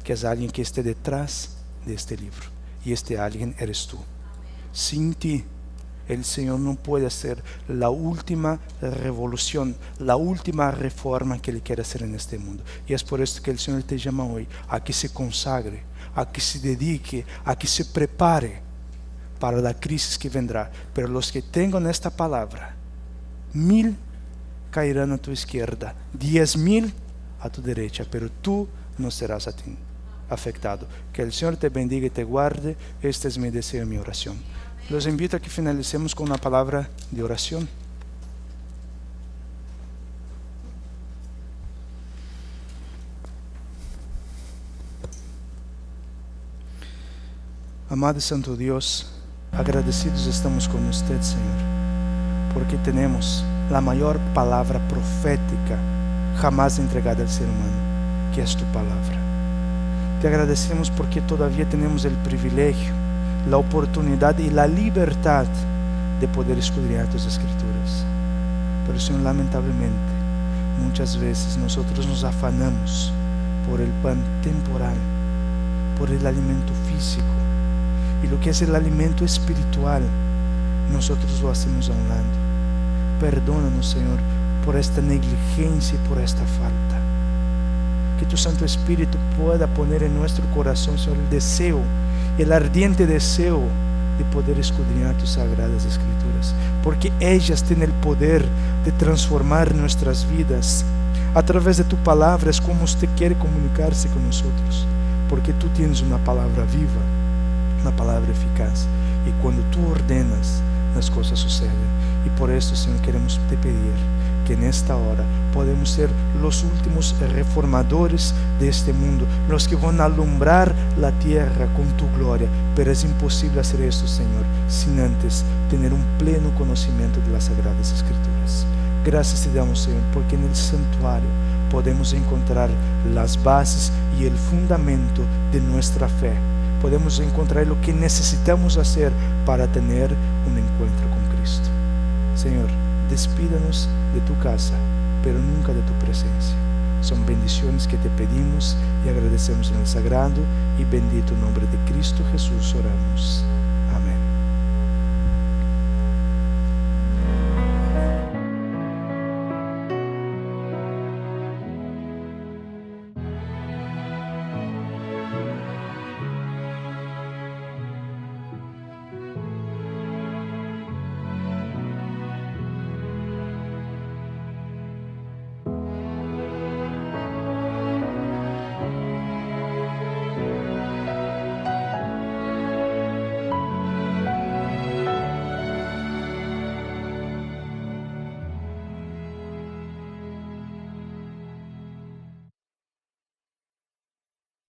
que es alguien que esté detrás de este libro. Y este alguien eres tú. Sin ti, el Señor no puede hacer la última revolución, la última reforma que Él quiere hacer en este mundo. Y es por esto que el Señor te llama hoy a que se consagre, a que se dedique, a que se prepare para la crisis que vendrá. Pero los que tengan esta palabra, 1000 caerán a tu izquierda, 10,000 a tu derecha, pero tú no serás afectado. Que el Señor te bendiga y te guarde. Este es mi deseo y mi oración. Los invito a que finalicemos con una palabra de oración. Amado y Santo Dios, agradecidos estamos con usted, Señor, porque tenemos la mayor palabra profética jamás entregada al ser humano, que es tu palabra. Te agradecemos porque todavía tenemos el privilegio, la oportunidad y la libertad de poder escudriñar tus escrituras. Pero Señor, lamentablemente, muchas veces nosotros nos afanamos por el pan temporal, por el alimento físico, y lo que es el alimento espiritual, nosotros lo hacemos a un lado. Perdónanos, Señor, por esta negligencia y por esta falta. Que tu Santo Espíritu pueda poner en nuestro corazón, Señor, el deseo, el ardiente deseo de poder escudriñar tus sagradas escrituras, porque ellas tienen el poder de transformar nuestras vidas. A través de tu palabra es como usted quiere comunicarse con nosotros, porque tú tienes una palabra viva, una palabra eficaz, y cuando tú ordenas, las cosas suceden. Y por eso, Señor, queremos te pedir que en esta hora podemos ser los últimos reformadores de este mundo, los que van a alumbrar la tierra con tu gloria. Pero es imposible hacer esto, Señor, sin antes tener un pleno conocimiento de las Sagradas Escrituras. Gracias te damos, Señor, porque en el santuario podemos encontrar las bases y el fundamento de nuestra fe. Podemos encontrar lo que necesitamos hacer para tener un encuentro con Cristo. Señor, despídanos de tu casa, pero nunca de tu presencia. Son bendiciones que te pedimos y agradecemos en el sagrado y bendito nombre de Cristo Jesús oramos.